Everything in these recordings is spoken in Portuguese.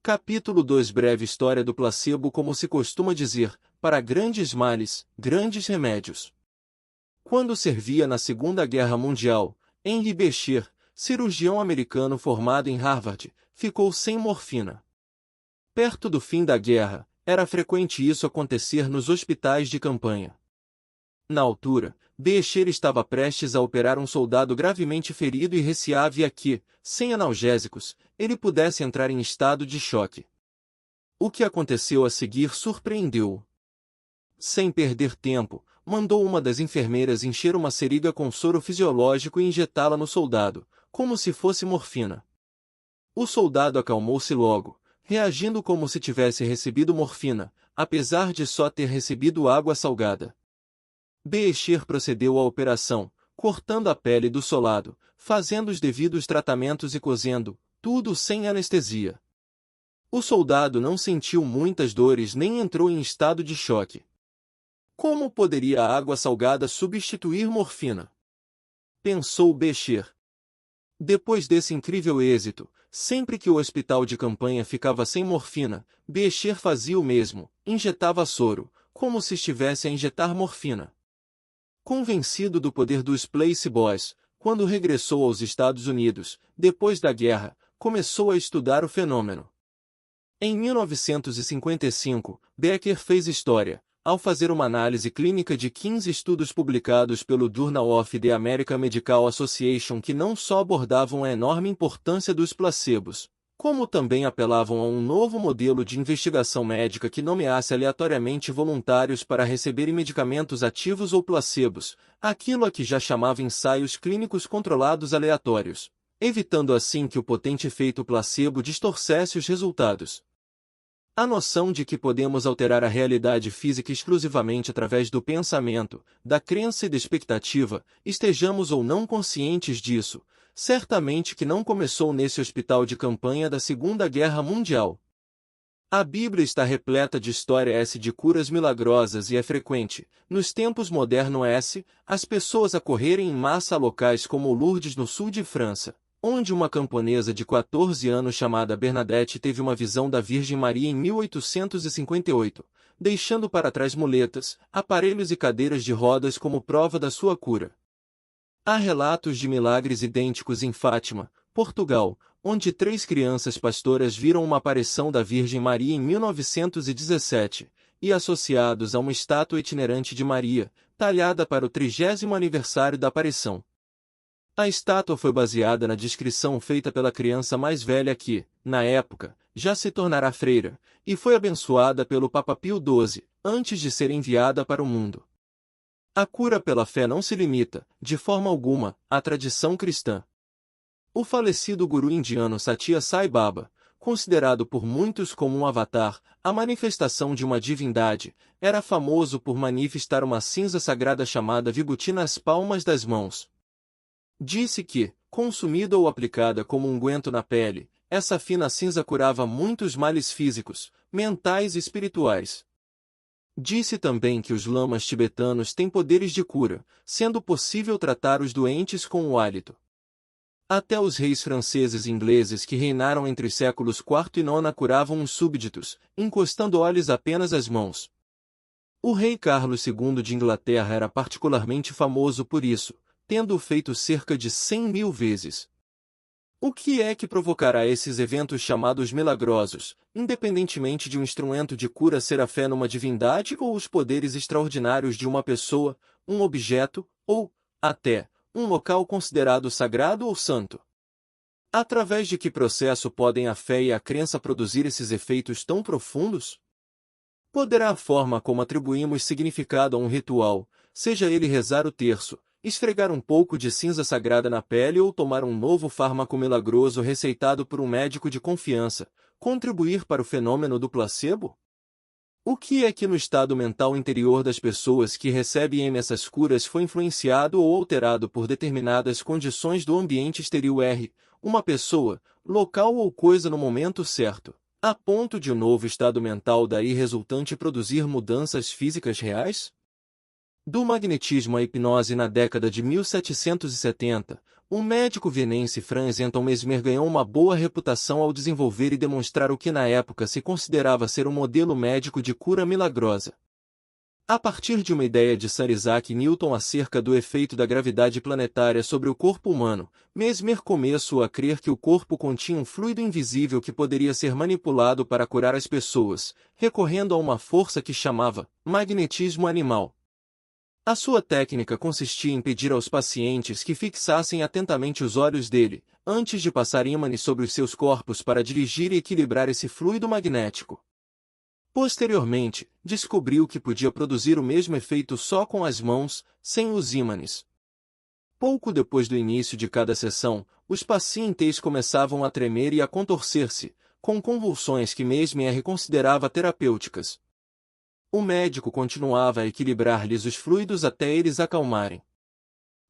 Capítulo 2. Breve história do placebo. Como se costuma dizer, para grandes males, grandes remédios. Quando servia na Segunda Guerra Mundial, Henry Beecher, cirurgião americano formado em Harvard, ficou sem morfina. Perto do fim da guerra, era frequente isso acontecer nos hospitais de campanha. Na altura, Beecher estava prestes a operar um soldado gravemente ferido e receava que, sem analgésicos, ele pudesse entrar em estado de choque. O que aconteceu a seguir surpreendeu-o. Sem perder tempo, mandou uma das enfermeiras encher uma seringa com soro fisiológico e injetá-la no soldado, como se fosse morfina. O soldado acalmou-se logo, reagindo como se tivesse recebido morfina, apesar de só ter recebido água salgada. Beecher procedeu à operação, cortando a pele do soldado, fazendo os devidos tratamentos e cozendo, tudo sem anestesia. O soldado não sentiu muitas dores nem entrou em estado de choque. Como poderia a água salgada substituir morfina? Pensou Beecher. Depois desse incrível êxito, sempre que o hospital de campanha ficava sem morfina, Beecher fazia o mesmo, injetava soro, como se estivesse a injetar morfina. Convencido do poder dos placebos, quando regressou aos Estados Unidos, depois da guerra, começou a estudar o fenômeno. Em 1955, Beecher fez história, ao fazer uma análise clínica de 15 estudos publicados pelo Journal of the American Medical Association que não só abordavam a enorme importância dos placebos, como também apelavam a um novo modelo de investigação médica que nomeasse aleatoriamente voluntários para receberem medicamentos ativos ou placebos, aquilo a que já chamava ensaios clínicos controlados aleatórios, evitando assim que o potente efeito placebo distorcesse os resultados. A noção de que podemos alterar a realidade física exclusivamente através do pensamento, da crença e da expectativa, estejamos ou não conscientes disso, certamente que não começou nesse hospital de campanha da Segunda Guerra Mundial. A Bíblia está repleta de histórias de curas milagrosas e é frequente, nos tempos modernos, as pessoas acorrerem em massa a locais como Lourdes no sul de França, onde uma camponesa de 14 anos chamada Bernadette teve uma visão da Virgem Maria em 1858, deixando para trás muletas, aparelhos e cadeiras de rodas como prova da sua cura. Há relatos de milagres idênticos em Fátima, Portugal, onde 3 crianças pastoras viram uma aparição da Virgem Maria em 1917, e associados a uma estátua itinerante de Maria, talhada para o 30º aniversário da aparição. A estátua foi baseada na descrição feita pela criança mais velha que, na época, já se tornara freira, e foi abençoada pelo Papa Pio XII, antes de ser enviada para o mundo. A cura pela fé não se limita, de forma alguma, à tradição cristã. O falecido guru indiano Satya Sai Baba, considerado por muitos como um avatar, a manifestação de uma divindade, era famoso por manifestar uma cinza sagrada chamada vibhuti nas palmas das mãos. Disse que, consumida ou aplicada como unguento na pele, essa fina cinza curava muitos males físicos, mentais e espirituais. Disse também que os lamas tibetanos têm poderes de cura, sendo possível tratar os doentes com o hálito. Até os reis franceses e ingleses que reinaram entre os séculos IV e IX curavam os súbditos, encostando olhos apenas às mãos. O rei Carlos II de Inglaterra era particularmente famoso por isso, tendo-o feito cerca de 100.000 vezes. O que é que provocará esses eventos chamados milagrosos, independentemente de um instrumento de cura ser a fé numa divindade ou os poderes extraordinários de uma pessoa, um objeto, ou, até, um local considerado sagrado ou santo? Através de que processo podem a fé e a crença produzir esses efeitos tão profundos? Poderá a forma como atribuímos significado a um ritual, seja ele rezar o terço, esfregar um pouco de cinza sagrada na pele ou tomar um novo fármaco milagroso receitado por um médico de confiança, contribuir para o fenômeno do placebo? O que é que no estado mental interior das pessoas que recebem essas curas foi influenciado ou alterado por determinadas condições do ambiente exterior, uma pessoa, local ou coisa no momento certo, a ponto de um novo estado mental daí resultante produzir mudanças físicas reais? Do magnetismo à hipnose na década de 1770, o médico vienense Franz Anton Mesmer ganhou uma boa reputação ao desenvolver e demonstrar o que na época se considerava ser um modelo médico de cura milagrosa. A partir de uma ideia de Sir Isaac Newton acerca do efeito da gravidade planetária sobre o corpo humano, Mesmer começou a crer que o corpo continha um fluido invisível que poderia ser manipulado para curar as pessoas, recorrendo a uma força que chamava magnetismo animal. A sua técnica consistia em pedir aos pacientes que fixassem atentamente os olhos dele, antes de passar ímãs sobre os seus corpos para dirigir e equilibrar esse fluido magnético. Posteriormente, descobriu que podia produzir o mesmo efeito só com as mãos, sem os ímãs. Pouco depois do início de cada sessão, os pacientes começavam a tremer e a contorcer-se, com convulsões que Mesmer considerava terapêuticas. O médico continuava a equilibrar-lhes os fluidos até eles acalmarem.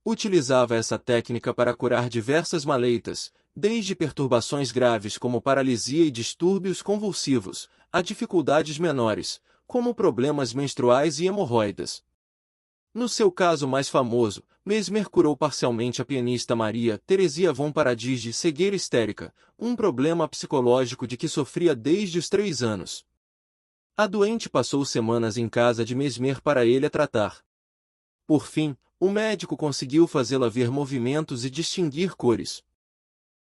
Utilizava essa técnica para curar diversas maleitas, desde perturbações graves como paralisia e distúrbios convulsivos, a dificuldades menores, como problemas menstruais e hemorroidas. No seu caso mais famoso, Mesmer curou parcialmente a pianista Maria Teresia von Paradis de cegueira histérica, um problema psicológico de que sofria desde os 3 anos. A doente passou semanas em casa de Mesmer para ele a tratar. Por fim, o médico conseguiu fazê-la ver movimentos e distinguir cores.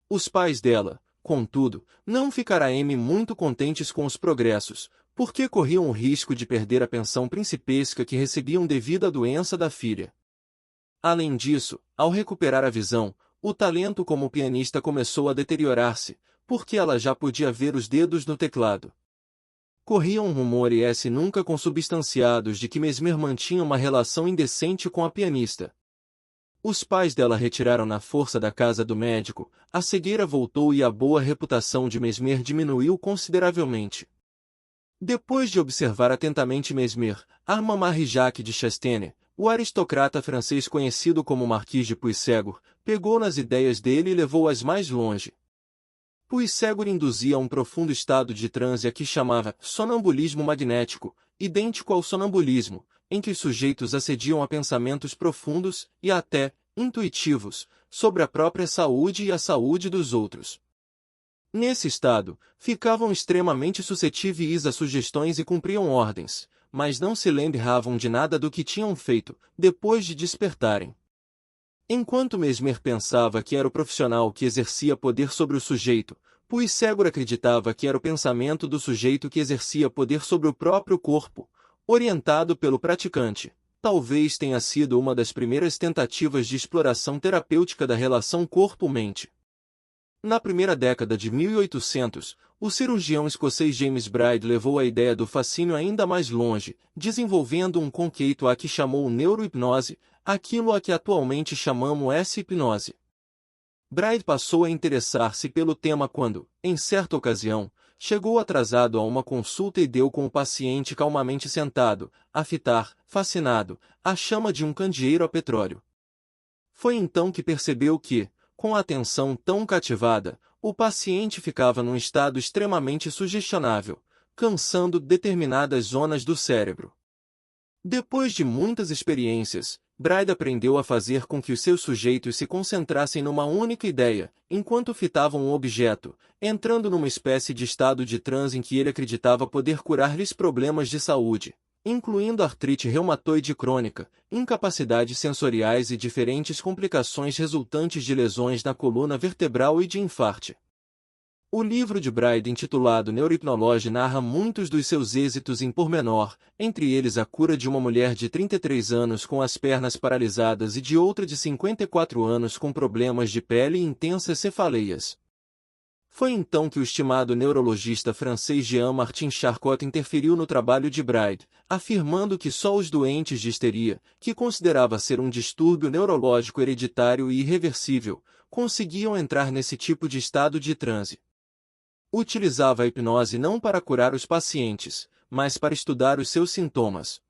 Os pais dela, contudo, não ficaram muito contentes com os progressos, porque corriam o risco de perder a pensão principesca que recebiam devido à doença da filha. Além disso, ao recuperar a visão, o talento como pianista começou a deteriorar-se, porque ela já podia ver os dedos no teclado. Corriam rumores nunca consubstanciados de que Mesmer mantinha uma relação indecente com a pianista. Os pais dela retiraram na força da casa do médico, a cegueira voltou e a boa reputação de Mesmer diminuiu consideravelmente. Depois de observar atentamente Mesmer, Armand Jacques de Chastener, o aristocrata francês conhecido como Marquis de Puységur, pegou nas ideias dele e levou-as mais longe. Puységur induzia a um profundo estado de transe a que chamava sonambulismo magnético, idêntico ao sonambulismo, em que os sujeitos acediam a pensamentos profundos e até intuitivos sobre a própria saúde e a saúde dos outros. Nesse estado, ficavam extremamente suscetíveis a sugestões e cumpriam ordens, mas não se lembravam de nada do que tinham feito, depois de despertarem. Enquanto Mesmer pensava que era o profissional que exercia poder sobre o sujeito, Puységur acreditava que era o pensamento do sujeito que exercia poder sobre o próprio corpo, orientado pelo praticante. Talvez tenha sido uma das primeiras tentativas de exploração terapêutica da relação corpo-mente. Na primeira década de 1800, o cirurgião escocês James Bride levou a ideia do fascínio ainda mais longe, desenvolvendo um conceito a que chamou neurohipnose, aquilo a que atualmente chamamos hipnose. Bride passou a interessar-se pelo tema quando, em certa ocasião, chegou atrasado a uma consulta e deu com o paciente calmamente sentado, a fitar, fascinado, a chama de um candeeiro a petróleo. Foi então que percebeu que, com a atenção tão cativada, o paciente ficava num estado extremamente sugestionável, cansando determinadas zonas do cérebro. Depois de muitas experiências, Bride aprendeu a fazer com que os seus sujeitos se concentrassem numa única ideia, enquanto fitavam um objeto, entrando numa espécie de estado de transe em que ele acreditava poder curar-lhes problemas de saúde, incluindo artrite reumatoide crônica, incapacidades sensoriais e diferentes complicações resultantes de lesões na coluna vertebral e de infarte. O livro de Bride intitulado Neurohipnology narra muitos dos seus êxitos em pormenor, entre eles a cura de uma mulher de 33 anos com as pernas paralisadas e de outra de 54 anos com problemas de pele e intensas cefaleias. Foi então que o estimado neurologista francês Jean-Martin Charcot interferiu no trabalho de Bride, afirmando que só os doentes de histeria, que considerava ser um distúrbio neurológico hereditário e irreversível, conseguiam entrar nesse tipo de estado de transe. Utilizava a hipnose não para curar os pacientes, mas para estudar os seus sintomas.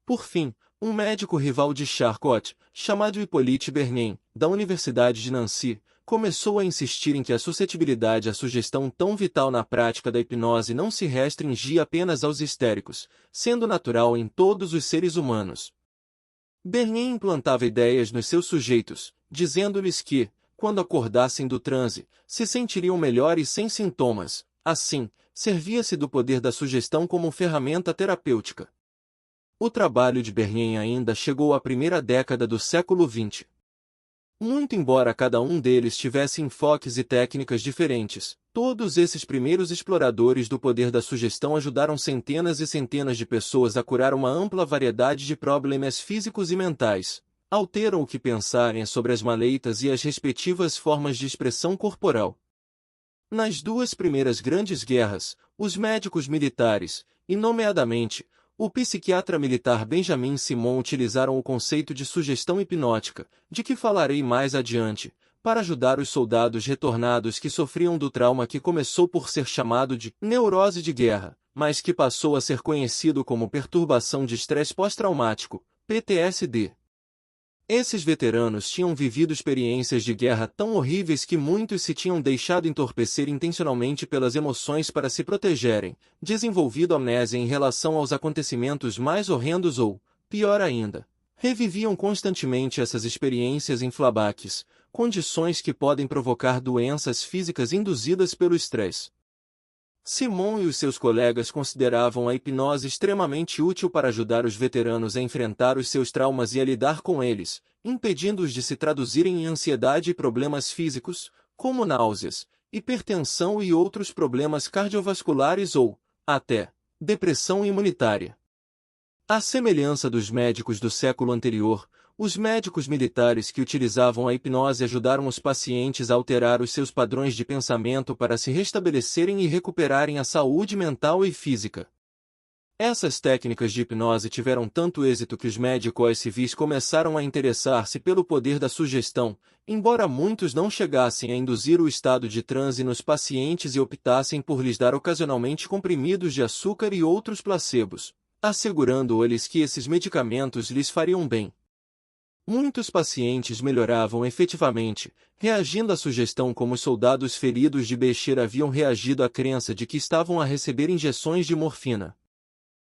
Por fim, um médico rival de Charcot, chamado Hippolyte Bernin, da Universidade de Nancy, começou a insistir em que a suscetibilidade à sugestão tão vital na prática da hipnose não se restringia apenas aos histéricos, sendo natural em todos os seres humanos. Bernin implantava ideias nos seus sujeitos, dizendo-lhes que, quando acordassem do transe, se sentiriam melhor e sem sintomas. Assim, servia-se do poder da sugestão como ferramenta terapêutica. O trabalho de Bernheim ainda chegou à primeira década do século XX. Muito embora cada um deles tivesse enfoques e técnicas diferentes, todos esses primeiros exploradores do poder da sugestão ajudaram centenas e centenas de pessoas a curar uma ampla variedade de problemas físicos e mentais. Alteram o que pensarem sobre as maleitas e as respectivas formas de expressão corporal. Nas duas primeiras grandes guerras, os médicos militares, e nomeadamente, o psiquiatra militar Benjamin Simon utilizaram o conceito de sugestão hipnótica, de que falarei mais adiante, para ajudar os soldados retornados que sofriam do trauma que começou por ser chamado de neurose de guerra, mas que passou a ser conhecido como perturbação de estresse pós-traumático, PTSD. Esses veteranos tinham vivido experiências de guerra tão horríveis que muitos se tinham deixado entorpecer intencionalmente pelas emoções para se protegerem, desenvolvido amnésia em relação aos acontecimentos mais horrendos ou, pior ainda, reviviam constantemente essas experiências em flashbacks, condições que podem provocar doenças físicas induzidas pelo estresse. Simon e os seus colegas consideravam a hipnose extremamente útil para ajudar os veteranos a enfrentar os seus traumas e a lidar com eles, impedindo-os de se traduzirem em ansiedade e problemas físicos, como náuseas, hipertensão e outros problemas cardiovasculares ou, até, depressão imunitária. À semelhança dos médicos do século anterior, os médicos militares que utilizavam a hipnose ajudaram os pacientes a alterar os seus padrões de pensamento para se restabelecerem e recuperarem a saúde mental e física. Essas técnicas de hipnose tiveram tanto êxito que os médicos civis começaram a interessar-se pelo poder da sugestão, embora muitos não chegassem a induzir o estado de transe nos pacientes e optassem por lhes dar ocasionalmente comprimidos de açúcar e outros placebos, assegurando-lhes que esses medicamentos lhes fariam bem. Muitos pacientes melhoravam efetivamente, reagindo à sugestão como os soldados feridos de Becher haviam reagido à crença de que estavam a receber injeções de morfina.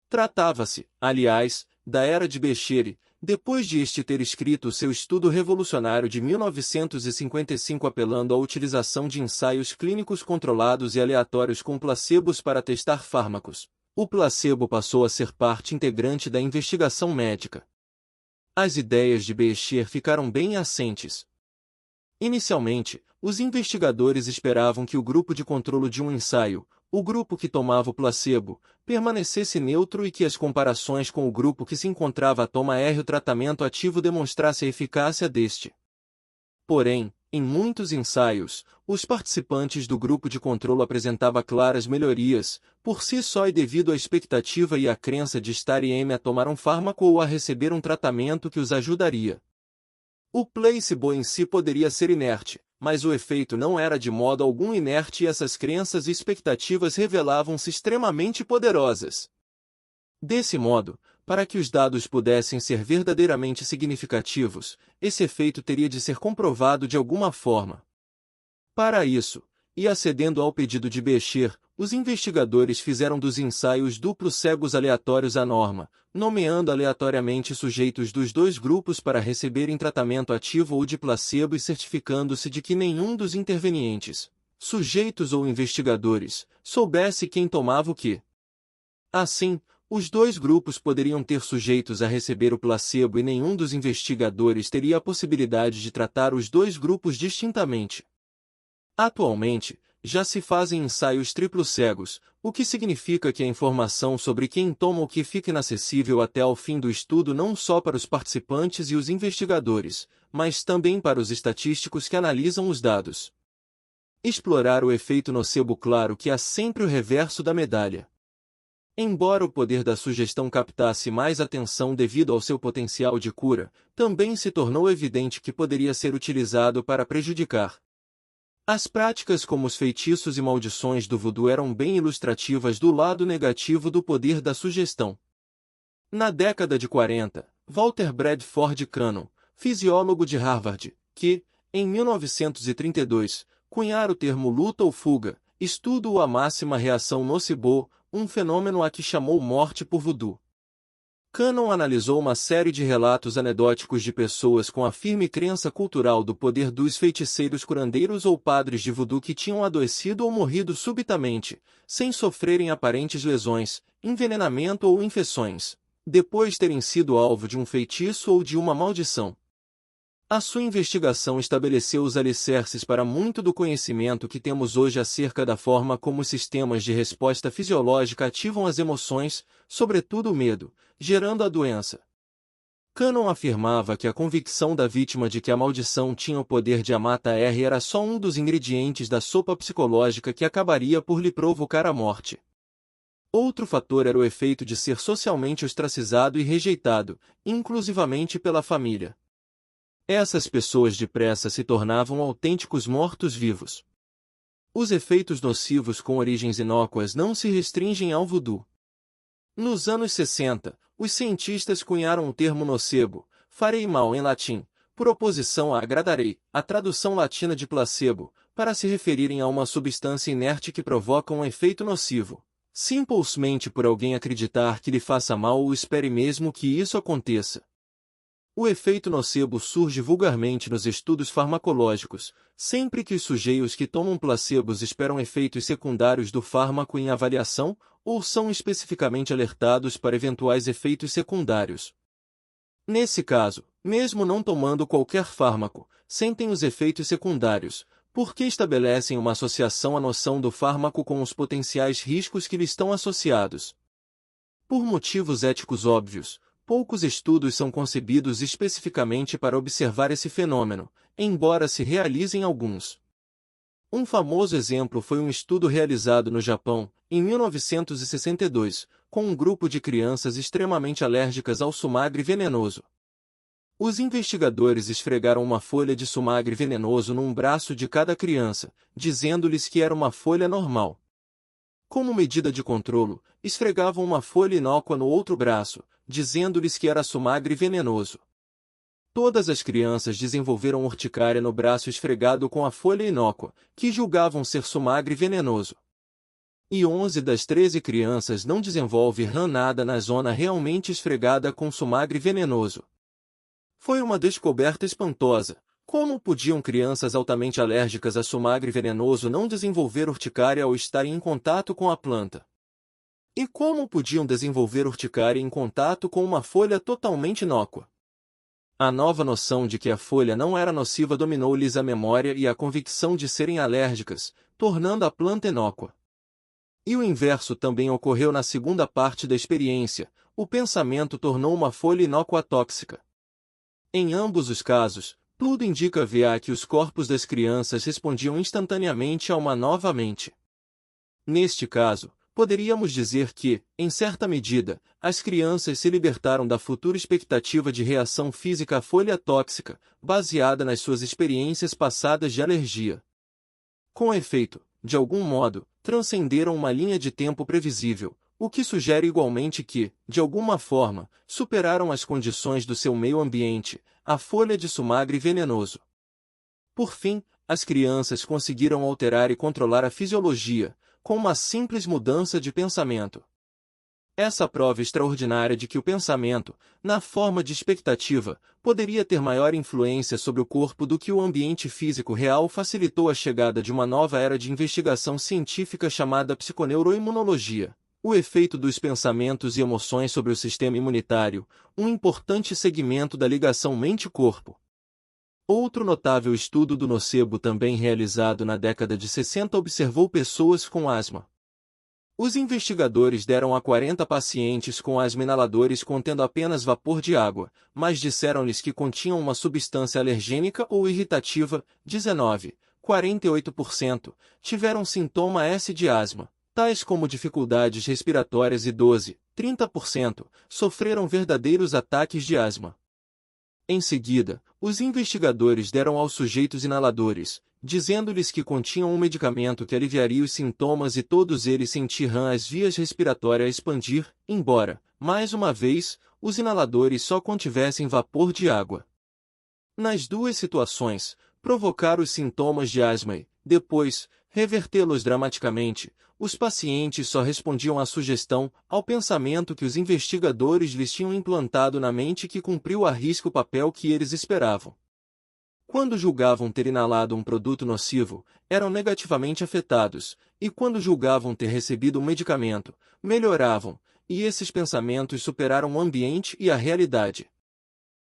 Tratava-se, aliás, da era de Becher, depois de este ter escrito seu estudo revolucionário de 1955 apelando à utilização de ensaios clínicos controlados e aleatórios com placebos para testar fármacos. O placebo passou a ser parte integrante da investigação médica. As ideias de Becher ficaram bem assentes. Inicialmente, os investigadores esperavam que o grupo de controle de um ensaio, o grupo que tomava o placebo, permanecesse neutro e que as comparações com o grupo que se encontrava a tomar o tratamento ativo demonstrasse a eficácia deste. Porém, em muitos ensaios, os participantes do grupo de controle apresentavam claras melhorias, por si só e devido à expectativa e à crença de estarem a tomar um fármaco ou a receber um tratamento que os ajudaria. O placebo em si poderia ser inerte, mas o efeito não era de modo algum inerte e essas crenças e expectativas revelavam-se extremamente poderosas. Desse modo, para que os dados pudessem ser verdadeiramente significativos, esse efeito teria de ser comprovado de alguma forma. Para isso, e acedendo ao pedido de Becher, os investigadores fizeram dos ensaios duplos cegos aleatórios a norma, nomeando aleatoriamente sujeitos dos dois grupos para receberem tratamento ativo ou de placebo e certificando-se de que nenhum dos intervenientes, sujeitos ou investigadores, soubesse quem tomava o quê. Assim, os dois grupos poderiam ter sujeitos a receber o placebo e nenhum dos investigadores teria a possibilidade de tratar os dois grupos distintamente. Atualmente, já se fazem ensaios triplos cegos, o que significa que a informação sobre quem toma o que fica inacessível até ao fim do estudo não só para os participantes e os investigadores, mas também para os estatísticos que analisam os dados. Explorar o efeito nocebo. Claro que há sempre o reverso da medalha. Embora o poder da sugestão captasse mais atenção devido ao seu potencial de cura, também se tornou evidente que poderia ser utilizado para prejudicar. As práticas como os feitiços e maldições do voodoo eram bem ilustrativas do lado negativo do poder da sugestão. Na década de 40, Walter Bradford Cannon, fisiólogo de Harvard, que, em 1932, cunhara o termo luta ou fuga, estudo a máxima reação nocebo, um fenômeno a que chamou morte por voodoo. Cannon analisou uma série de relatos anedóticos de pessoas com a firme crença cultural do poder dos feiticeiros curandeiros ou padres de voodoo que tinham adoecido ou morrido subitamente, sem sofrerem aparentes lesões, envenenamento ou infecções, depois de terem sido alvo de um feitiço ou de uma maldição. A sua investigação estabeleceu os alicerces para muito do conhecimento que temos hoje acerca da forma como os sistemas de resposta fisiológica ativam as emoções, sobretudo o medo, gerando a doença. Cannon afirmava que a convicção da vítima de que a maldição tinha o poder de a mata-R era só um dos ingredientes da sopa psicológica que acabaria por lhe provocar a morte. Outro fator era o efeito de ser socialmente ostracizado e rejeitado, inclusivamente pela família. Essas pessoas depressa se tornavam autênticos mortos-vivos. Os efeitos nocivos com origens inócuas não se restringem ao voodoo. Nos anos 60, os cientistas cunharam o termo nocebo, farei mal em latim, por oposição a agradarei, a tradução latina de placebo, para se referirem a uma substância inerte que provoca um efeito nocivo, simplesmente por alguém acreditar que lhe faça mal ou espere mesmo que isso aconteça. O efeito nocebo surge vulgarmente nos estudos farmacológicos, sempre que os sujeitos que tomam placebos esperam efeitos secundários do fármaco em avaliação, ou são especificamente alertados para eventuais efeitos secundários. Nesse caso, mesmo não tomando qualquer fármaco, sentem os efeitos secundários, porque estabelecem uma associação à noção do fármaco com os potenciais riscos que lhe estão associados. Por motivos éticos óbvios, poucos estudos são concebidos especificamente para observar esse fenômeno, embora se realizem alguns. Um famoso exemplo foi um estudo realizado no Japão, em 1962, com um grupo de crianças extremamente alérgicas ao sumagre venenoso. Os investigadores esfregaram uma folha de sumagre venenoso num braço de cada criança, dizendo-lhes que era uma folha normal. Como medida de controlo, esfregavam uma folha inócua no outro braço, dizendo-lhes que era sumagre venenoso. Todas as crianças desenvolveram urticária no braço esfregado com a folha inócua, que julgavam ser sumagre venenoso. E 11 das 13 crianças não desenvolvem nada na zona realmente esfregada com sumagre venenoso. Foi uma descoberta espantosa. Como podiam crianças altamente alérgicas a sumagre venenoso não desenvolver urticária ao estarem em contato com a planta? E como podiam desenvolver urticária em contato com uma folha totalmente inócua? A nova noção de que a folha não era nociva dominou-lhes a memória e a convicção de serem alérgicas, tornando a planta inócua. E o inverso também ocorreu na segunda parte da experiência, o pensamento tornou uma folha inócua tóxica. Em ambos os casos, tudo indica que os corpos das crianças respondiam instantaneamente a uma nova mente. Neste caso, poderíamos dizer que, em certa medida, as crianças se libertaram da futura expectativa de reação física à folha tóxica, baseada nas suas experiências passadas de alergia. Com efeito, de algum modo, transcenderam uma linha de tempo previsível, o que sugere igualmente que, de alguma forma, superaram as condições do seu meio ambiente, a folha de sumagre venenoso. Por fim, as crianças conseguiram alterar e controlar a fisiologia, com uma simples mudança de pensamento. Essa prova extraordinária de que o pensamento, na forma de expectativa, poderia ter maior influência sobre o corpo do que o ambiente físico real facilitou a chegada de uma nova era de investigação científica chamada psiconeuroimunologia. O efeito dos pensamentos e emoções sobre o sistema imunitário, um importante segmento da ligação mente-corpo. Outro notável estudo do nocebo também realizado na década de 60 observou pessoas com asma. Os investigadores deram a 40 pacientes com asma inaladores contendo apenas vapor de água, mas disseram-lhes que continham uma substância alergênica ou irritativa, 48% tiveram sintoma S de asma, tais como dificuldades respiratórias e 30% sofreram verdadeiros ataques de asma. Em seguida, os investigadores deram aos sujeitos inaladores, dizendo-lhes que continham um medicamento que aliviaria os sintomas e todos eles sentiram as vias respiratórias expandir, embora, mais uma vez, os inaladores só contivessem vapor de água. Nas duas situações, provocaram os sintomas de asma e, depois, revertê-los dramaticamente, os pacientes só respondiam à sugestão, ao pensamento que os investigadores lhes tinham implantado na mente que cumpriu à risca o papel que eles esperavam. Quando julgavam ter inalado um produto nocivo, eram negativamente afetados, e quando julgavam ter recebido um medicamento, melhoravam, e esses pensamentos superaram o ambiente e a realidade.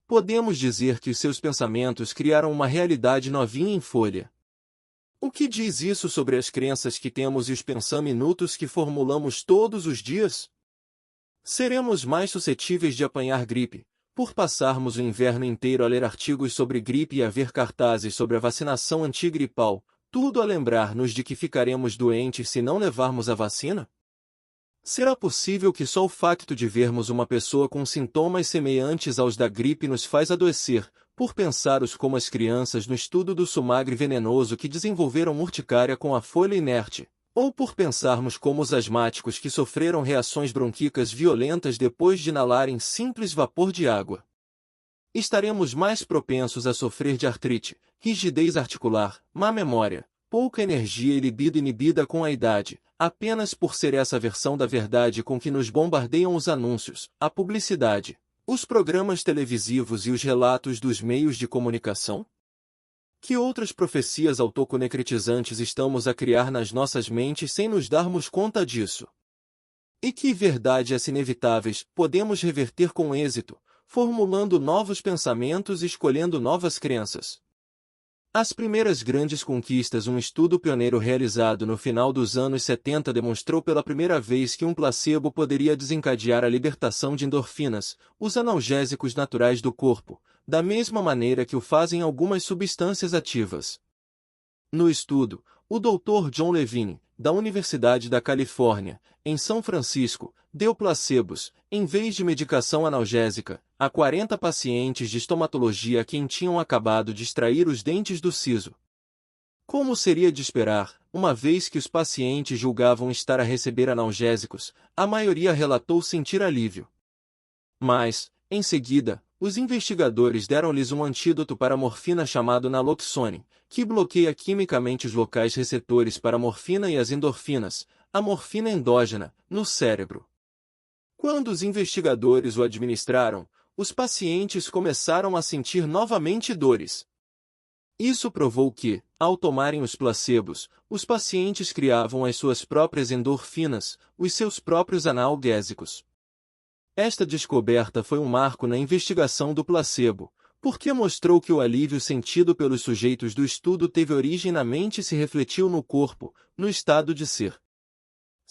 Podemos dizer que os seus pensamentos criaram uma realidade novinha em folha. O que diz isso sobre as crenças que temos e os pensamentos que formulamos todos os dias? Seremos mais suscetíveis de apanhar gripe, por passarmos o inverno inteiro a ler artigos sobre gripe e a ver cartazes sobre a vacinação antigripal, tudo a lembrar-nos de que ficaremos doentes se não levarmos a vacina? Será possível que só o facto de vermos uma pessoa com sintomas semelhantes aos da gripe nos faz adoecer, por pensarmos como as crianças no estudo do sumagre venenoso que desenvolveram urticária com a folha inerte, ou por pensarmos como os asmáticos que sofreram reações bronquíacas violentas depois de inalarem simples vapor de água? Estaremos mais propensos a sofrer de artrite, rigidez articular, má memória, pouca energia e libido inibida com a idade, apenas por ser essa versão da verdade com que nos bombardeiam os anúncios, a publicidade, os programas televisivos e os relatos dos meios de comunicação? Que outras profecias autoconecretizantes estamos a criar nas nossas mentes sem nos darmos conta disso? E que verdades inevitáveis podemos reverter com êxito, formulando novos pensamentos e escolhendo novas crenças? As primeiras grandes conquistas. Um estudo pioneiro realizado no final dos anos 70 demonstrou pela primeira vez que um placebo poderia desencadear a libertação de endorfinas, os analgésicos naturais do corpo, da mesma maneira que o fazem algumas substâncias ativas. No estudo, o Dr. John Levine, da Universidade da Califórnia, em São Francisco, deu placebos, em vez de medicação analgésica, a 40 pacientes de estomatologia a quem tinham acabado de extrair os dentes do siso. Como seria de esperar, uma vez que os pacientes julgavam estar a receber analgésicos, a maioria relatou sentir alívio. Mas, em seguida, os investigadores deram-lhes um antídoto para a morfina chamado naloxone, que bloqueia quimicamente os locais receptores para a morfina e as endorfinas, a morfina endógena, no cérebro. Quando os investigadores o administraram, os pacientes começaram a sentir novamente dores. Isso provou que, ao tomarem os placebos, os pacientes criavam as suas próprias endorfinas, os seus próprios analgésicos. Esta descoberta foi um marco na investigação do placebo, porque mostrou que o alívio sentido pelos sujeitos do estudo teve origem na mente e se refletiu no corpo, no estado de ser.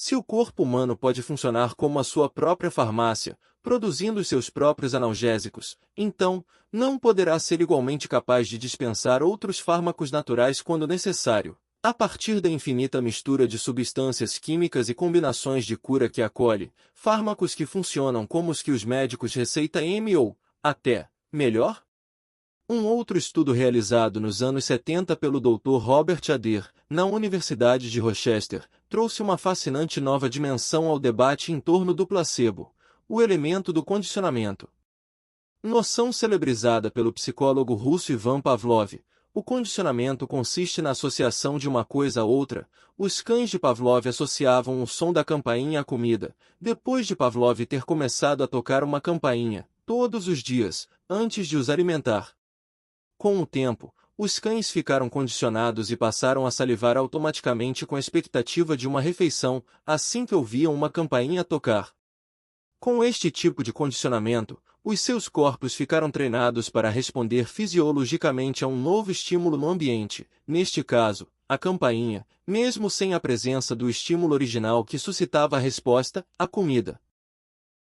Se o corpo humano pode funcionar como a sua própria farmácia, produzindo os seus próprios analgésicos, então, não poderá ser igualmente capaz de dispensar outros fármacos naturais quando necessário, a partir da infinita mistura de substâncias químicas e combinações de cura que acolhe, fármacos que funcionam como os que os médicos receitam ou, até, melhor? Um outro estudo realizado nos anos 70 pelo Dr. Robert Adair, na Universidade de Rochester, trouxe uma fascinante nova dimensão ao debate em torno do placebo, o elemento do condicionamento. Noção celebrizada pelo psicólogo russo Ivan Pavlov, o condicionamento consiste na associação de uma coisa a outra. Os cães de Pavlov associavam o som da campainha à comida, depois de Pavlov ter começado a tocar uma campainha, todos os dias, antes de os alimentar. Com o tempo, os cães ficaram condicionados e passaram a salivar automaticamente com a expectativa de uma refeição, assim que ouviam uma campainha tocar. Com este tipo de condicionamento, os seus corpos ficaram treinados para responder fisiologicamente a um novo estímulo no ambiente, neste caso, a campainha, mesmo sem a presença do estímulo original que suscitava a resposta, a comida.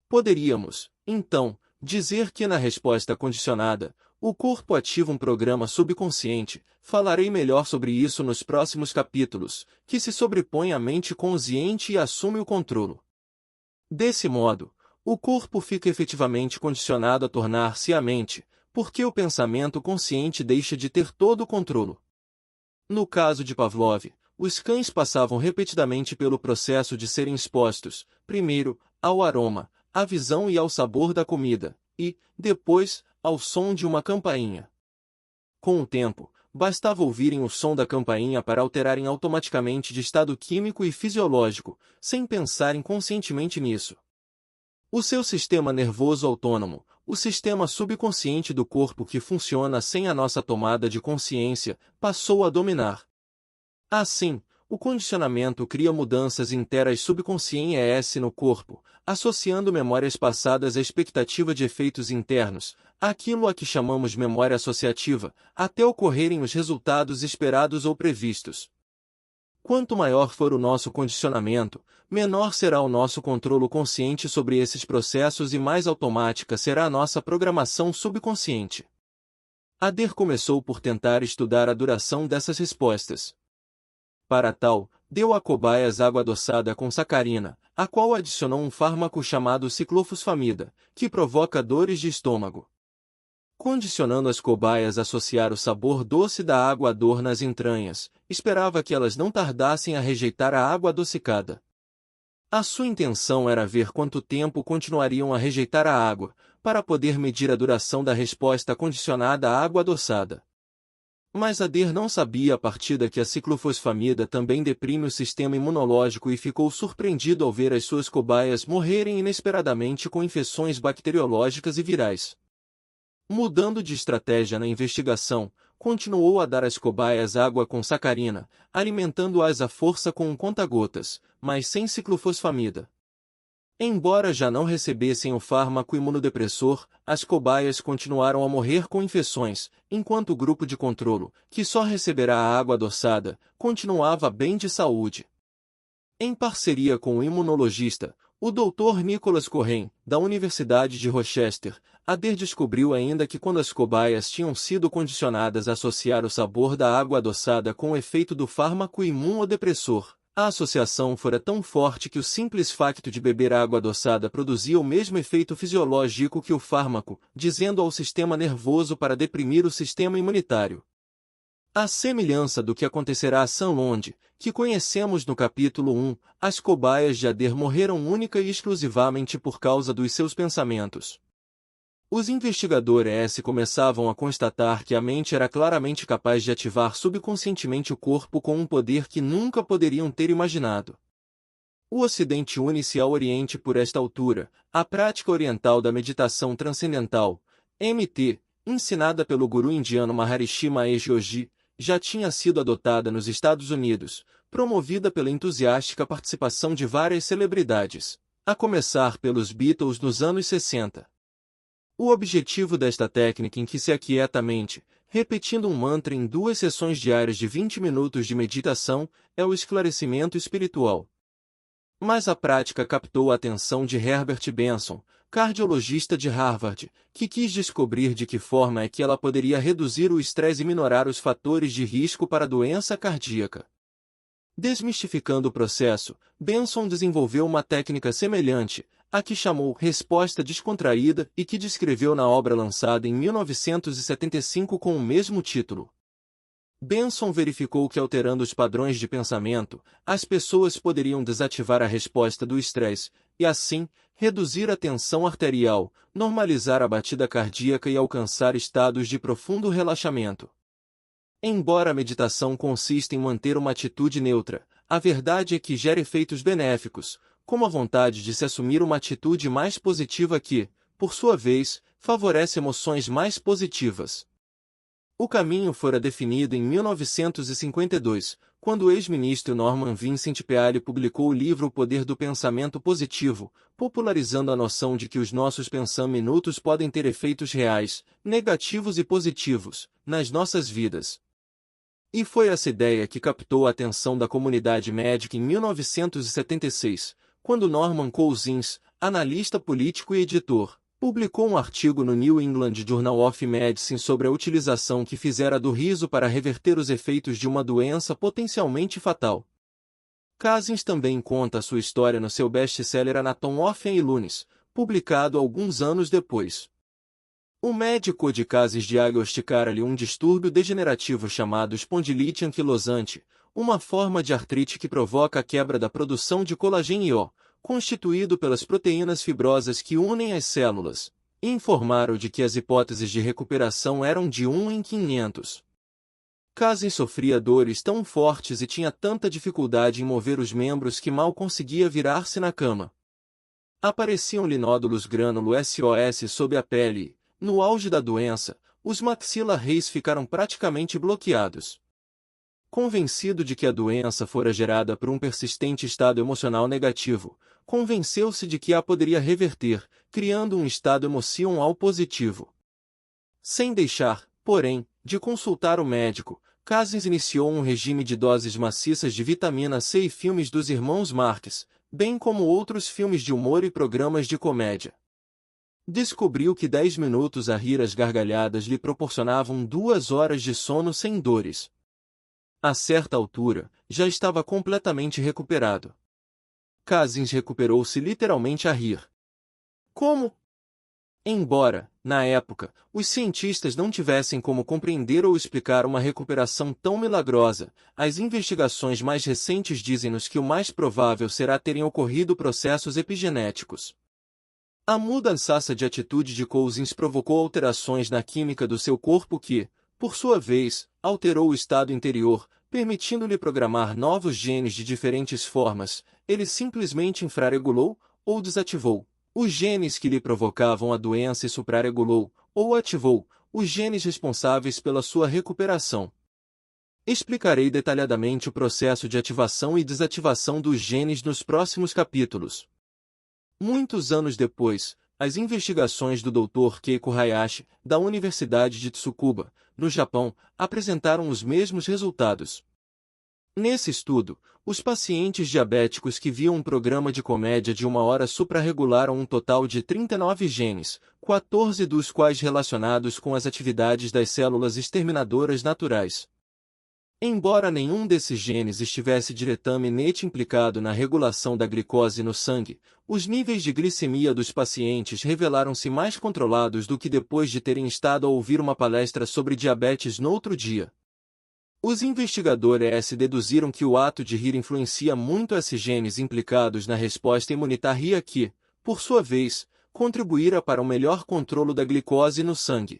Poderíamos, então, dizer que na resposta condicionada, o corpo ativa um programa subconsciente. Falarei melhor sobre isso nos próximos capítulos, que se sobrepõe à mente consciente e assume o controle. Desse modo, o corpo fica efetivamente condicionado a tornar-se a mente, porque o pensamento consciente deixa de ter todo o controle. No caso de Pavlov, os cães passavam repetidamente pelo processo de serem expostos, primeiro, ao aroma, à visão e ao sabor da comida, e, depois, ao som de uma campainha. Com o tempo, bastava ouvirem o som da campainha para alterarem automaticamente de estado químico e fisiológico, sem pensarem conscientemente nisso. O seu sistema nervoso autônomo, o sistema subconsciente do corpo que funciona sem a nossa tomada de consciência, passou a dominar. Assim, o condicionamento cria mudanças interas subconscientes no corpo, associando memórias passadas à expectativa de efeitos internos, aquilo a que chamamos memória associativa, até ocorrerem os resultados esperados ou previstos. Quanto maior for o nosso condicionamento, menor será o nosso controle consciente sobre esses processos e mais automática será a nossa programação subconsciente. Adair começou por tentar estudar a duração dessas respostas. Para tal, deu a cobaias água adoçada com sacarina, a qual adicionou um fármaco chamado ciclofosfamida, que provoca dores de estômago. Condicionando as cobaias a associar o sabor doce da água à dor nas entranhas, esperava que elas não tardassem a rejeitar a água adocicada. A sua intenção era ver quanto tempo continuariam a rejeitar a água, para poder medir a duração da resposta condicionada à água adoçada. Mas Adair não sabia a partida que a ciclofosfamida também deprime o sistema imunológico e ficou surpreendido ao ver as suas cobaias morrerem inesperadamente com infecções bacteriológicas e virais. Mudando de estratégia na investigação, continuou a dar às cobaias água com sacarina, alimentando-as à força com um conta-gotas, mas sem ciclofosfamida. Embora já não recebessem o fármaco imunodepressor, as cobaias continuaram a morrer com infecções, enquanto o grupo de controlo, que só receberá a água adoçada, continuava bem de saúde. Em parceria com o imunologista, o Dr. Nicholas Cohen, da Universidade de Rochester, Adair descobriu ainda que quando as cobaias tinham sido condicionadas a associar o sabor da água adoçada com o efeito do fármaco imunodepressor, a associação fora tão forte que o simples facto de beber água adoçada produzia o mesmo efeito fisiológico que o fármaco, dizendo ao sistema nervoso para deprimir o sistema imunitário. À semelhança do que acontecerá a Sanlonde, que conhecemos no capítulo 1, as cobaias de Adair morreram única e exclusivamente por causa dos seus pensamentos. Os investigadores começavam a constatar que a mente era claramente capaz de ativar subconscientemente o corpo com um poder que nunca poderiam ter imaginado. O Ocidente une-se ao Oriente por esta altura. A prática oriental da meditação transcendental, MT, ensinada pelo guru indiano Maharishi Mahesh Yogi, já tinha sido adotada nos Estados Unidos, promovida pela entusiástica participação de várias celebridades, a começar pelos Beatles nos anos 60. O objetivo desta técnica em que se aquieta a mente, repetindo um mantra em 2 sessões diárias de 20 minutos de meditação, é o esclarecimento espiritual. Mas a prática captou a atenção de Herbert Benson, cardiologista de Harvard, que quis descobrir de que forma é que ela poderia reduzir o estresse e minorar os fatores de risco para a doença cardíaca. Desmistificando o processo, Benson desenvolveu uma técnica semelhante, a que chamou resposta descontraída e que descreveu na obra lançada em 1975 com o mesmo título. Benson verificou que alterando os padrões de pensamento, as pessoas poderiam desativar a resposta do estresse, e assim, reduzir a tensão arterial, normalizar a batida cardíaca e alcançar estados de profundo relaxamento. Embora a meditação consista em manter uma atitude neutra, a verdade é que gera efeitos benéficos, como a vontade de se assumir uma atitude mais positiva que, por sua vez, favorece emoções mais positivas. O caminho fora definido em 1952, quando o ex-ministro Norman Vincent Peale publicou o livro O Poder do Pensamento Positivo, popularizando a noção de que os nossos pensamentos podem ter efeitos reais, negativos e positivos, nas nossas vidas. E foi essa ideia que captou a atenção da comunidade médica em 1976, quando Norman Cousins, analista político e editor, publicou um artigo no New England Journal of Medicine sobre a utilização que fizera do riso para reverter os efeitos de uma doença potencialmente fatal. Cousins também conta a sua história no seu best-seller Anatomy of an Illness, publicado alguns anos depois. O médico de Cousins diagnosticara-lhe um distúrbio degenerativo chamado espondilite anquilosante, uma forma de artrite que provoca a quebra da produção de colagênio, constituído pelas proteínas fibrosas que unem as células, e informaram de que as hipóteses de recuperação eram de 1 em 500. Cousins sofria dores tão fortes e tinha tanta dificuldade em mover os membros que mal conseguia virar-se na cama. Apareciam-lhe nódulos grânulo-SOS sob a pele e, no auge da doença, os maxila-reis ficaram praticamente bloqueados. Convencido de que a doença fora gerada por um persistente estado emocional negativo, convenceu-se de que a poderia reverter, criando um estado emocional positivo. Sem deixar, porém, de consultar o médico, Cousins iniciou um regime de doses maciças de vitamina C e filmes dos irmãos Marx, bem como outros filmes de humor e programas de comédia. Descobriu que 10 minutos a rir às gargalhadas lhe proporcionavam 2 horas de sono sem dores. A certa altura, já estava completamente recuperado. Cousins recuperou-se literalmente a rir. Como? Embora, na época, os cientistas não tivessem como compreender ou explicar uma recuperação tão milagrosa, as investigações mais recentes dizem-nos que o mais provável será terem ocorrido processos epigenéticos. A mudança de atitude de Cousins provocou alterações na química do seu corpo que, por sua vez, alterou o estado interior, permitindo-lhe programar novos genes de diferentes formas. Ele simplesmente infrarregulou, ou desativou, os genes que lhe provocavam a doença e suprarregulou, ou ativou, os genes responsáveis pela sua recuperação. Explicarei detalhadamente o processo de ativação e desativação dos genes nos próximos capítulos. Muitos anos depois, as investigações do Dr. Keiko Hayashi, da Universidade de Tsukuba, no Japão, apresentaram os mesmos resultados. Nesse estudo, os pacientes diabéticos que viam um programa de comédia de 1 hora suprarregularam um total de 39 genes, 14 dos quais relacionados com as atividades das células exterminadoras naturais. Embora nenhum desses genes estivesse diretamente implicado na regulação da glicose no sangue, os níveis de glicemia dos pacientes revelaram-se mais controlados do que depois de terem estado a ouvir uma palestra sobre diabetes no outro dia. Os investigadores deduziram que o ato de rir influencia muito esses genes implicados na resposta imunitária que, por sua vez, contribuíra para um melhor controlo da glicose no sangue.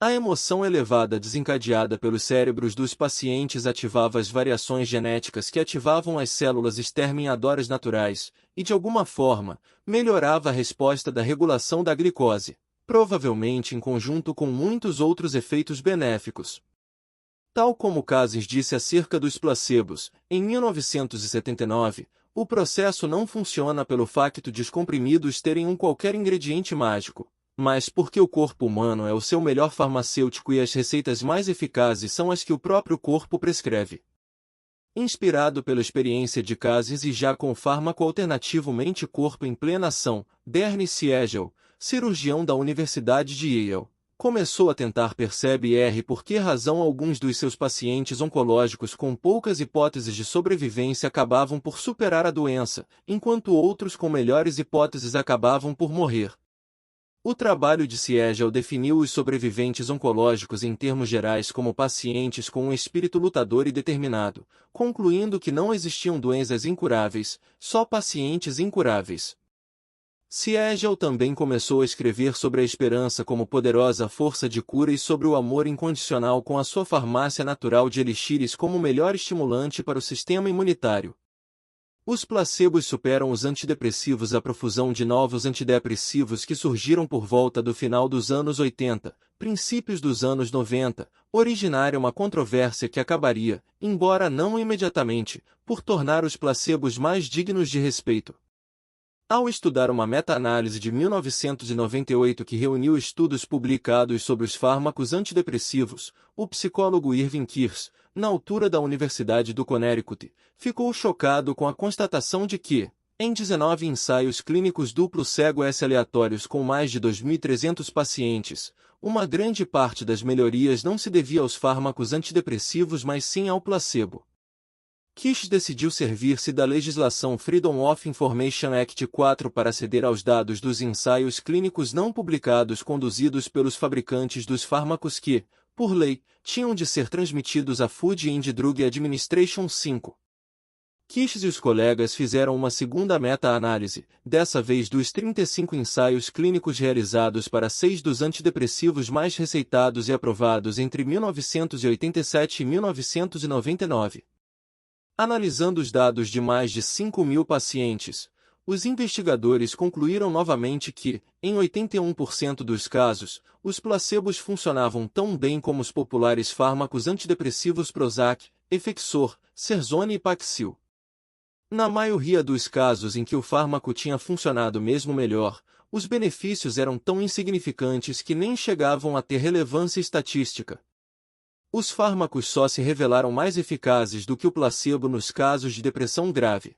A emoção elevada desencadeada pelos cérebros dos pacientes ativava as variações genéticas que ativavam as células exterminadoras naturais, e de alguma forma, melhorava a resposta da regulação da glicose, provavelmente em conjunto com muitos outros efeitos benéficos. Tal como Cousins disse acerca dos placebos, em 1979, o processo não funciona pelo facto de os comprimidos terem um qualquer ingrediente mágico, mas porque o corpo humano é o seu melhor farmacêutico e as receitas mais eficazes são as que o próprio corpo prescreve. Inspirado pela experiência de Cousins e já com o fármaco alternativo mente-corpo em plena ação, Bernie Siegel, cirurgião da Universidade de Yale, começou a tentar perceber por que razão alguns dos seus pacientes oncológicos com poucas hipóteses de sobrevivência acabavam por superar a doença, enquanto outros com melhores hipóteses acabavam por morrer. O trabalho de Siegel definiu os sobreviventes oncológicos em termos gerais como pacientes com um espírito lutador e determinado, concluindo que não existiam doenças incuráveis, só pacientes incuráveis. Siegel também começou a escrever sobre a esperança como poderosa força de cura e sobre o amor incondicional com a sua farmácia natural de elixires como o melhor estimulante para o sistema imunitário. Os placebos superam os antidepressivos. A profusão de novos antidepressivos que surgiram por volta do final dos anos 80, princípios dos anos 90, originaram uma controvérsia que acabaria, embora não imediatamente, por tornar os placebos mais dignos de respeito. Ao estudar uma meta-análise de 1998 que reuniu estudos publicados sobre os fármacos antidepressivos, o psicólogo Irving Kirsch, na altura da Universidade do Connecticut, ficou chocado com a constatação de que, em 19 ensaios clínicos duplo-cego aleatórios com mais de 2.300 pacientes, uma grande parte das melhorias não se devia aos fármacos antidepressivos mas sim ao placebo. Kirsch decidiu servir-se da legislação Freedom of Information Act 4 para aceder aos dados dos ensaios clínicos não publicados conduzidos pelos fabricantes dos fármacos que, por lei, tinham de ser transmitidos à Food and Drug Administration 5. Kish e os colegas fizeram uma segunda meta-análise, dessa vez dos 35 ensaios clínicos realizados para 6 dos antidepressivos mais receitados e aprovados entre 1987 e 1999. Analisando os dados de mais de 5.000 pacientes, os investigadores concluíram novamente que, em 81% dos casos, os placebos funcionavam tão bem como os populares fármacos antidepressivos Prozac, Effexor, Zerzone e Paxil. Na maioria dos casos em que o fármaco tinha funcionado mesmo melhor, os benefícios eram tão insignificantes que nem chegavam a ter relevância estatística. Os fármacos só se revelaram mais eficazes do que o placebo nos casos de depressão grave.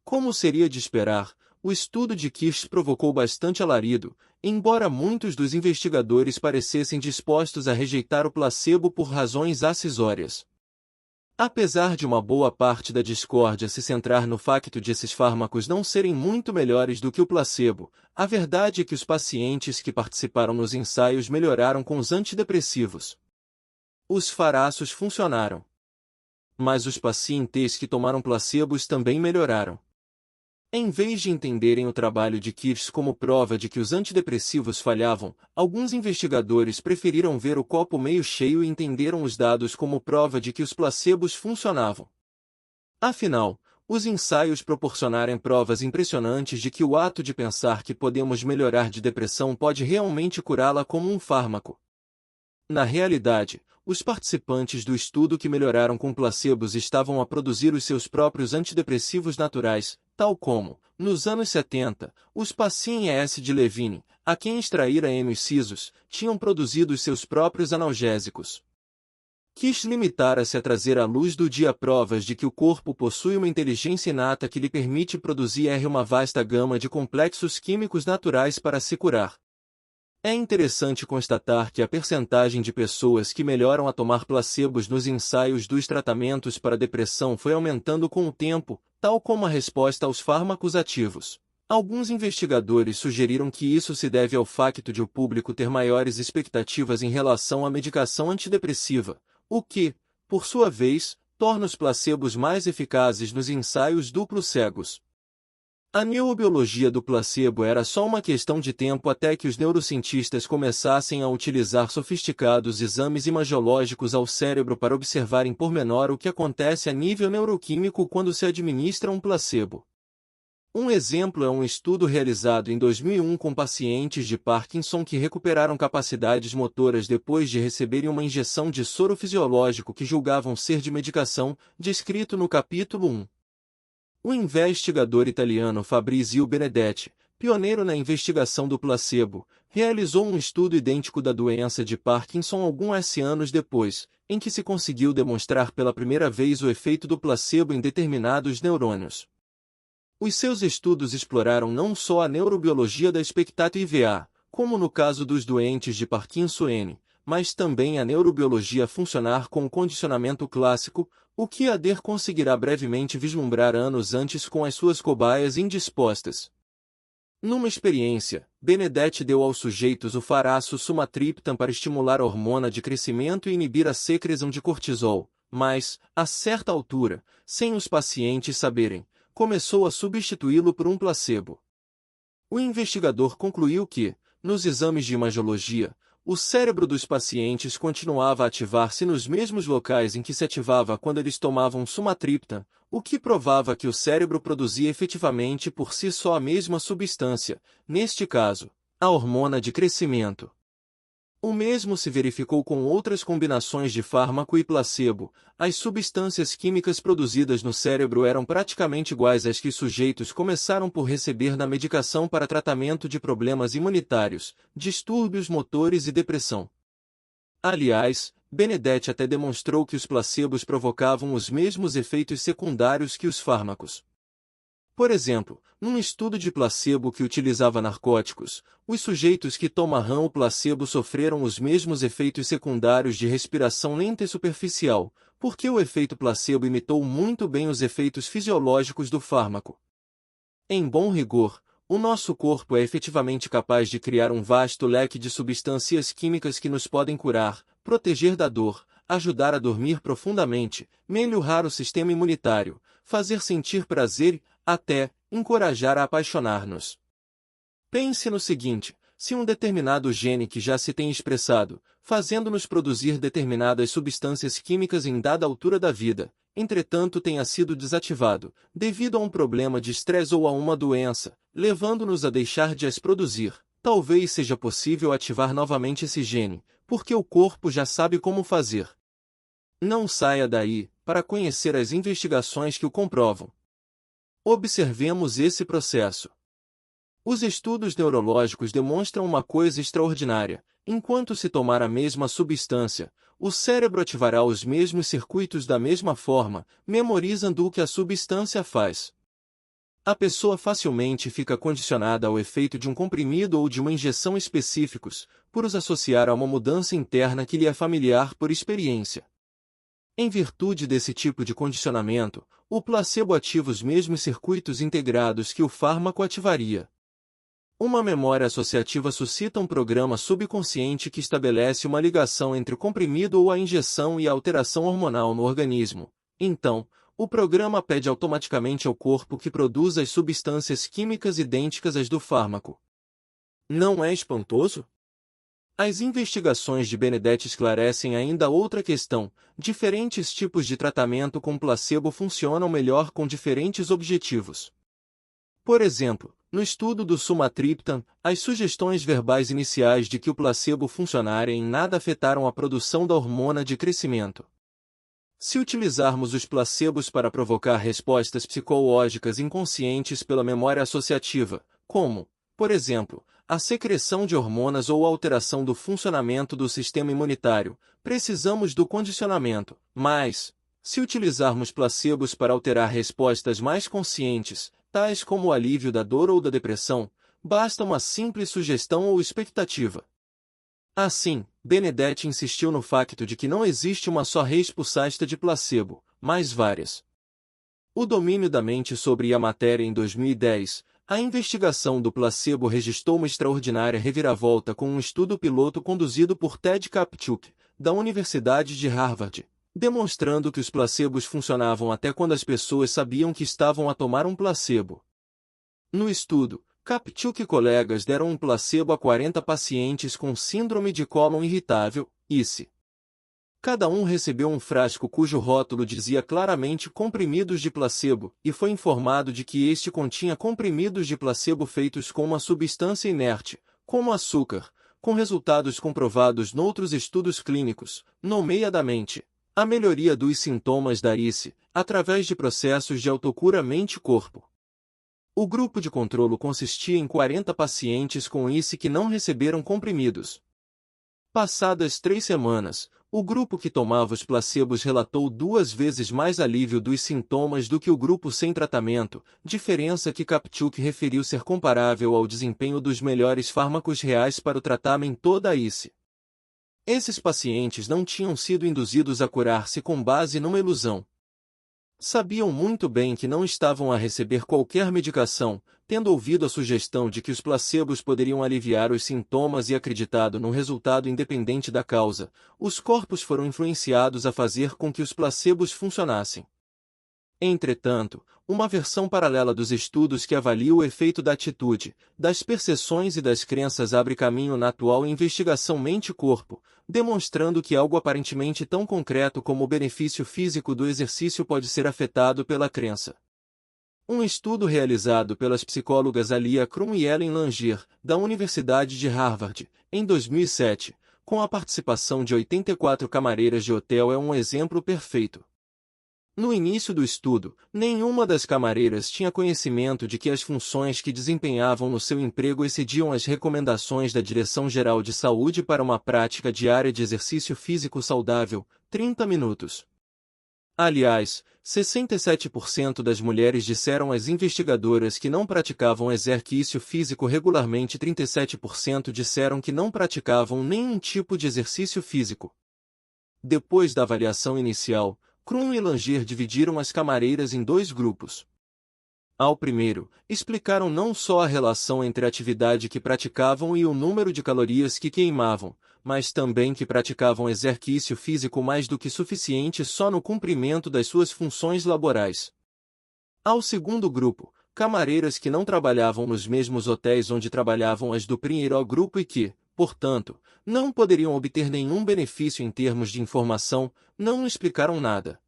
Como seria de esperar, o estudo de Kish provocou bastante alarido, embora muitos dos investigadores parecessem dispostos a rejeitar o placebo por razões acessórias. Apesar de uma boa parte da discórdia se centrar no facto de esses fármacos não serem muito melhores do que o placebo, a verdade é que os pacientes que participaram nos ensaios melhoraram com os antidepressivos. Os fármacos funcionaram. Mas os pacientes que tomaram placebos também melhoraram. Em vez de entenderem o trabalho de Kish como prova de que os antidepressivos falhavam, alguns investigadores preferiram ver o copo meio cheio e entenderam os dados como prova de que os placebos funcionavam. Afinal, os ensaios proporcionaram provas impressionantes de que o ato de pensar que podemos melhorar de depressão pode realmente curá-la como um fármaco. Na realidade, os participantes do estudo que melhoraram com placebos estavam a produzir os seus próprios antidepressivos naturais, tal como, nos anos 70, os pacientes de Levine, a quem extraíra hemicisos, tinham produzido os seus próprios analgésicos. Kish limitara-se a trazer à luz do dia provas de que o corpo possui uma inteligência inata que lhe permite produzir uma vasta gama de complexos químicos naturais para se curar. É interessante constatar que a percentagem de pessoas que melhoram a tomar placebos nos ensaios dos tratamentos para depressão foi aumentando com o tempo, tal como a resposta aos fármacos ativos. Alguns investigadores sugeriram que isso se deve ao facto de o público ter maiores expectativas em relação à medicação antidepressiva, o que, por sua vez, torna os placebos mais eficazes nos ensaios duplos cegos. A neurobiologia do placebo era só uma questão de tempo até que os neurocientistas começassem a utilizar sofisticados exames imagiológicos ao cérebro para observar em pormenor o que acontece a nível neuroquímico quando se administra um placebo. Um exemplo é um estudo realizado em 2001 com pacientes de Parkinson que recuperaram capacidades motoras depois de receberem uma injeção de soro fisiológico que julgavam ser de medicação, descrito no capítulo 1. O investigador italiano Fabrizio Benedetti, pioneiro na investigação do placebo, realizou um estudo idêntico da doença de Parkinson alguns anos depois, em que se conseguiu demonstrar pela primeira vez o efeito do placebo em determinados neurônios. Os seus estudos exploraram não só a neurobiologia da expectativa, como no caso dos doentes de Parkinson, mas também a neurobiologia funcionar com o condicionamento clássico, o que Adair conseguirá brevemente vislumbrar anos antes com as suas cobaias indispostas. Numa experiência, Benedetti deu aos sujeitos o fármaco sumatriptan para estimular a hormona de crescimento e inibir a secreção de cortisol, mas, a certa altura, sem os pacientes saberem, começou a substituí-lo por um placebo. O investigador concluiu que, nos exames de imagiologia, o cérebro dos pacientes continuava a ativar-se nos mesmos locais em que se ativava quando eles tomavam sumatriptan, o que provava que o cérebro produzia efetivamente por si só a mesma substância, neste caso, a hormona de crescimento. O mesmo se verificou com outras combinações de fármaco e placebo. As substâncias químicas produzidas no cérebro eram praticamente iguais às que sujeitos começaram por receber na medicação para tratamento de problemas imunitários, distúrbios motores e depressão. Aliás, Benedetti até demonstrou que os placebos provocavam os mesmos efeitos secundários que os fármacos. Por exemplo, num estudo de placebo que utilizava narcóticos, os sujeitos que tomaram o placebo sofreram os mesmos efeitos secundários de respiração lenta e superficial, porque o efeito placebo imitou muito bem os efeitos fisiológicos do fármaco. Em bom rigor, o nosso corpo é efetivamente capaz de criar um vasto leque de substâncias químicas que nos podem curar, proteger da dor, ajudar a dormir profundamente, melhorar o sistema imunitário, fazer sentir prazer e, até, encorajar a apaixonar-nos. Pense no seguinte: se um determinado gene que já se tem expressado, fazendo-nos produzir determinadas substâncias químicas em dada altura da vida, entretanto tenha sido desativado, devido a um problema de estresse ou a uma doença, levando-nos a deixar de as produzir, talvez seja possível ativar novamente esse gene, porque o corpo já sabe como fazer. Não saia daí, para conhecer as investigações que o comprovam. Observemos esse processo. Os estudos neurológicos demonstram uma coisa extraordinária: enquanto se tomar a mesma substância, o cérebro ativará os mesmos circuitos da mesma forma, memorizando o que a substância faz. A pessoa facilmente fica condicionada ao efeito de um comprimido ou de uma injeção específicos, por os associar a uma mudança interna que lhe é familiar por experiência. Em virtude desse tipo de condicionamento, o placebo ativa os mesmos circuitos integrados que o fármaco ativaria. Uma memória associativa suscita um programa subconsciente que estabelece uma ligação entre o comprimido ou a injeção e a alteração hormonal no organismo. Então, o programa pede automaticamente ao corpo que produza as substâncias químicas idênticas às do fármaco. Não é espantoso? As investigações de Benedetti esclarecem ainda outra questão: diferentes tipos de tratamento com placebo funcionam melhor com diferentes objetivos. Por exemplo, no estudo do sumatriptan, as sugestões verbais iniciais de que o placebo funcionaria em nada afetaram a produção da hormona de crescimento. Se utilizarmos os placebos para provocar respostas psicológicas inconscientes pela memória associativa, como, por exemplo, a secreção de hormonas ou a alteração do funcionamento do sistema imunitário, precisamos do condicionamento. Mas, se utilizarmos placebos para alterar respostas mais conscientes, tais como o alívio da dor ou da depressão, basta uma simples sugestão ou expectativa. Assim, Benedetti insistiu no facto de que não existe uma só resposta de placebo, mas várias. O domínio da mente sobre a matéria. Em 2010, a investigação do placebo registrou uma extraordinária reviravolta com um estudo piloto conduzido por Ted Kaptchuk, da Universidade de Harvard, demonstrando que os placebos funcionavam até quando as pessoas sabiam que estavam a tomar um placebo. No estudo, Kaptchuk e colegas deram um placebo a 40 pacientes com síndrome de cólon irritável, ICE. Cada um recebeu um frasco cujo rótulo dizia claramente comprimidos de placebo, e foi informado de que este continha comprimidos de placebo feitos com uma substância inerte, como açúcar, com resultados comprovados noutros estudos clínicos, nomeadamente a melhoria dos sintomas da ICE, através de processos de autocura mente-corpo. O grupo de controlo consistia em 40 pacientes com ICE que não receberam comprimidos. Passadas 3 semanas, o grupo que tomava os placebos relatou 2 vezes mais alívio dos sintomas do que o grupo sem tratamento, diferença que Kaptchuk referiu ser comparável ao desempenho dos melhores fármacos reais para o tratamento toda a ICE. Esses pacientes não tinham sido induzidos a curar-se com base numa ilusão. Sabiam muito bem que não estavam a receber qualquer medicação, tendo ouvido a sugestão de que os placebos poderiam aliviar os sintomas e acreditado num resultado independente da causa, os corpos foram influenciados a fazer com que os placebos funcionassem. Entretanto, uma versão paralela dos estudos que avalia o efeito da atitude, das percepções e das crenças abre caminho na atual investigação mente-corpo, demonstrando que algo aparentemente tão concreto como o benefício físico do exercício pode ser afetado pela crença. Um estudo realizado pelas psicólogas Alia Crum e Ellen Langer, da Universidade de Harvard, em 2007, com a participação de 84 camareiras de hotel é um exemplo perfeito. No início do estudo, nenhuma das camareiras tinha conhecimento de que as funções que desempenhavam no seu emprego excediam as recomendações da Direção-Geral de Saúde para uma prática diária de exercício físico saudável, 30 minutos. Aliás, 67% das mulheres disseram às investigadoras que não praticavam exercício físico regularmente e 37% disseram que não praticavam nenhum tipo de exercício físico. Depois da avaliação inicial, Crum e Langer dividiram as camareiras em 2 grupos. Ao primeiro, explicaram não só a relação entre a atividade que praticavam e o número de calorias que queimavam, mas também que praticavam exercício físico mais do que suficiente só no cumprimento das suas funções laborais. Ao segundo grupo, camareiras que não trabalhavam nos mesmos hotéis onde trabalhavam as do primeiro grupo e que, portanto, não poderiam obter nenhum benefício em termos de informação, não explicaram nada.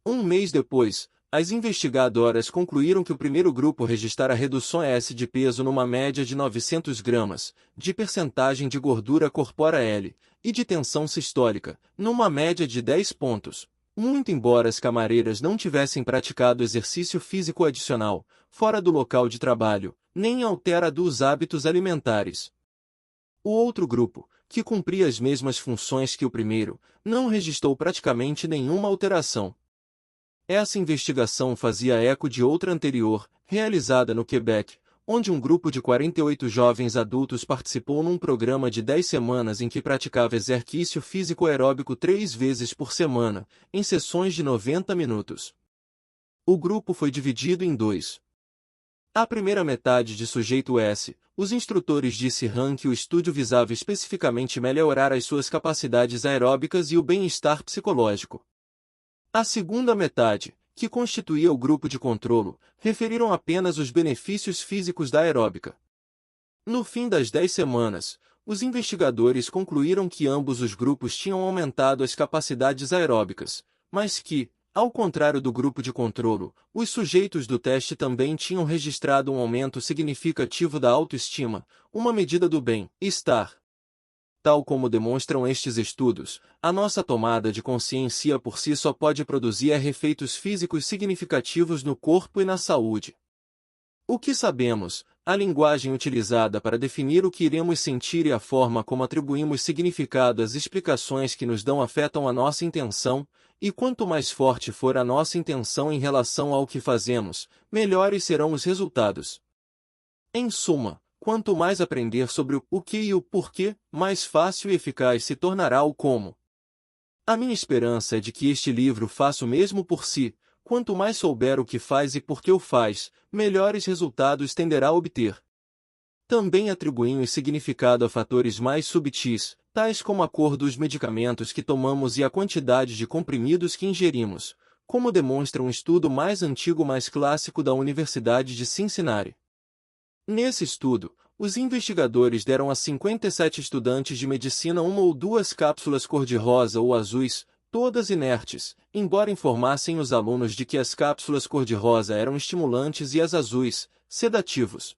Um mês depois, as investigadoras concluíram que o primeiro grupo registrara reduções de peso numa média de 900 gramas, de percentagem de gordura corpórea L, e de tensão sistólica, numa média de 10 pontos. Muito embora as camareiras não tivessem praticado exercício físico adicional, fora do local de trabalho, nem altera dos hábitos alimentares. O outro grupo, que cumpria as mesmas funções que o primeiro, não registrou praticamente nenhuma alteração. Essa investigação fazia eco de outra anterior, realizada no Quebec, onde um grupo de 48 jovens adultos participou num programa de 10 semanas em que praticava exercício físico aeróbico 3 vezes por semana, em sessões de 90 minutos. O grupo foi dividido em dois. A primeira metade de sujeito S, os instrutores disseram que o estudo visava especificamente melhorar as suas capacidades aeróbicas e o bem-estar psicológico. A segunda metade, que constituía o grupo de controlo, referiram apenas os benefícios físicos da aeróbica. No fim das 10 semanas, os investigadores concluíram que ambos os grupos tinham aumentado as capacidades aeróbicas, mas que, ao contrário do grupo de controlo, os sujeitos do teste também tinham registrado um aumento significativo da autoestima, uma medida do bem-estar. Tal como demonstram estes estudos, a nossa tomada de consciência por si só pode produzir efeitos físicos significativos no corpo e na saúde. O que sabemos, a linguagem utilizada para definir o que iremos sentir e a forma como atribuímos significado às explicações que nos dão afetam a nossa intenção, e quanto mais forte for a nossa intenção em relação ao que fazemos, melhores serão os resultados. Em suma, quanto mais aprender sobre o que e o porquê, mais fácil e eficaz se tornará o como. A minha esperança é de que este livro faça o mesmo por si. Quanto mais souber o que faz e por que o faz, melhores resultados tenderá a obter. Também atribuímos significado a fatores mais subtis, tais como a cor dos medicamentos que tomamos e a quantidade de comprimidos que ingerimos, como demonstra um estudo mais antigo mais clássico da Universidade de Cincinnati. Nesse estudo, os investigadores deram a 57 estudantes de medicina uma ou duas cápsulas cor-de-rosa ou azuis, todas inertes, embora informassem os alunos de que as cápsulas cor-de-rosa eram estimulantes e as azuis, sedativos.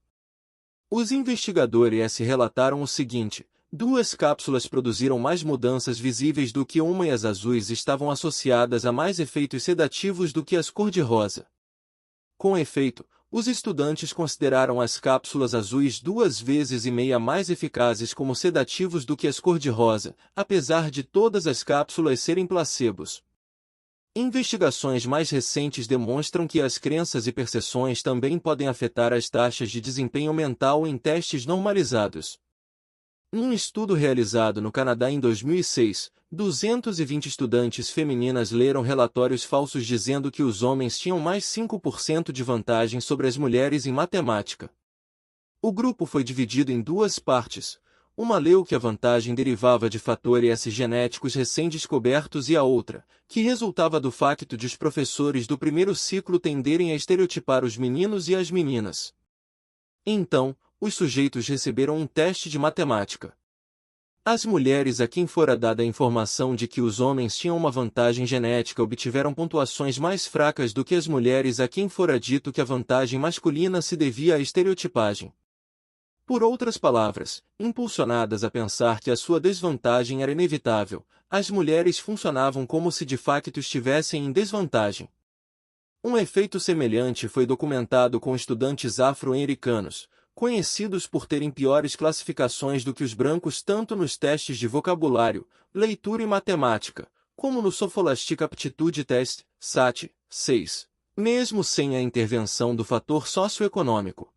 Os investigadores relataram o seguinte: 2 cápsulas produziram mais mudanças visíveis do que uma e as azuis estavam associadas a mais efeitos sedativos do que as cor-de-rosa. Com efeito, os estudantes consideraram as cápsulas azuis 2,5 vezes mais eficazes como sedativos do que as cor-de-rosa, apesar de todas as cápsulas serem placebos. Investigações mais recentes demonstram que as crenças e percepções também podem afetar as taxas de desempenho mental em testes normalizados. Num estudo realizado no Canadá em 2006, 220 estudantes femininas leram relatórios falsos dizendo que os homens tinham mais 5% de vantagem sobre as mulheres em matemática. O grupo foi dividido em 2 partes. Uma leu que a vantagem derivava de fatores genéticos recém-descobertos e a outra, que resultava do facto de os professores do primeiro ciclo tenderem a estereotipar os meninos e as meninas. Então, os sujeitos receberam um teste de matemática. As mulheres a quem fora dada a informação de que os homens tinham uma vantagem genética obtiveram pontuações mais fracas do que as mulheres a quem fora dito que a vantagem masculina se devia à estereotipagem. Por outras palavras, impulsionadas a pensar que a sua desvantagem era inevitável, as mulheres funcionavam como se de facto estivessem em desvantagem. Um efeito semelhante foi documentado com estudantes afro-americanos, conhecidos por terem piores classificações do que os brancos tanto nos testes de vocabulário, leitura e matemática, como no Scholastic Aptitude Test, SAT, 6, mesmo sem a intervenção do fator socioeconômico.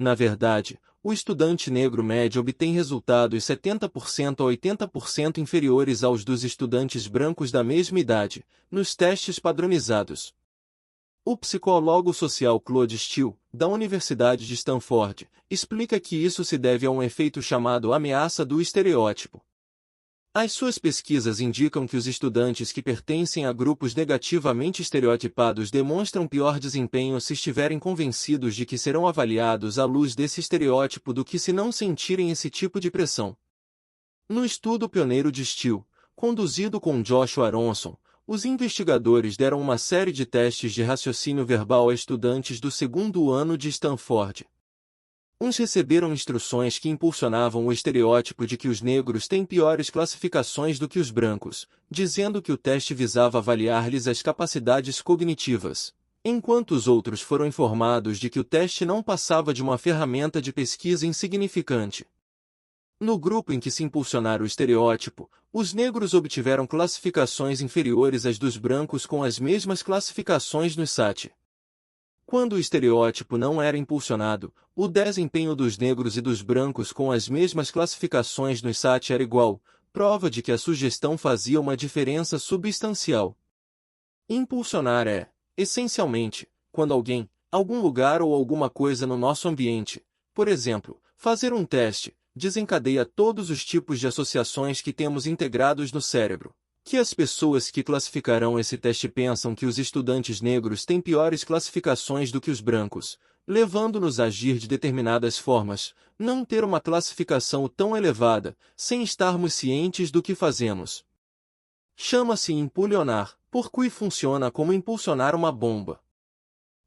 Na verdade, o estudante negro médio obtém resultados 70% a 80% inferiores aos dos estudantes brancos da mesma idade, nos testes padronizados. O psicólogo social Claude Steele, da Universidade de Stanford, explica que isso se deve a um efeito chamado ameaça do estereótipo. As suas pesquisas indicam que os estudantes que pertencem a grupos negativamente estereotipados demonstram pior desempenho se estiverem convencidos de que serão avaliados à luz desse estereótipo do que se não sentirem esse tipo de pressão. No estudo pioneiro de Steele, conduzido com Joshua Aronson, os investigadores deram uma série de testes de raciocínio verbal a estudantes do segundo ano de Stanford. Uns receberam instruções que impulsionavam o estereótipo de que os negros têm piores classificações do que os brancos, dizendo que o teste visava avaliar-lhes as capacidades cognitivas, enquanto os outros foram informados de que o teste não passava de uma ferramenta de pesquisa insignificante. No grupo em que se impulsionara o estereótipo, os negros obtiveram classificações inferiores às dos brancos com as mesmas classificações no SAT. Quando o estereótipo não era impulsionado, o desempenho dos negros e dos brancos com as mesmas classificações no SAT era igual, prova de que a sugestão fazia uma diferença substancial. Impulsionar é, essencialmente, quando alguém, algum lugar ou alguma coisa no nosso ambiente, por exemplo, fazer um teste, desencadeia todos os tipos de associações que temos integrados no cérebro. Que as pessoas que classificarão esse teste pensam que os estudantes negros têm piores classificações do que os brancos, levando-nos a agir de determinadas formas, não ter uma classificação tão elevada, sem estarmos cientes do que fazemos. Chama-se impulsionar, porque funciona como impulsionar uma bomba.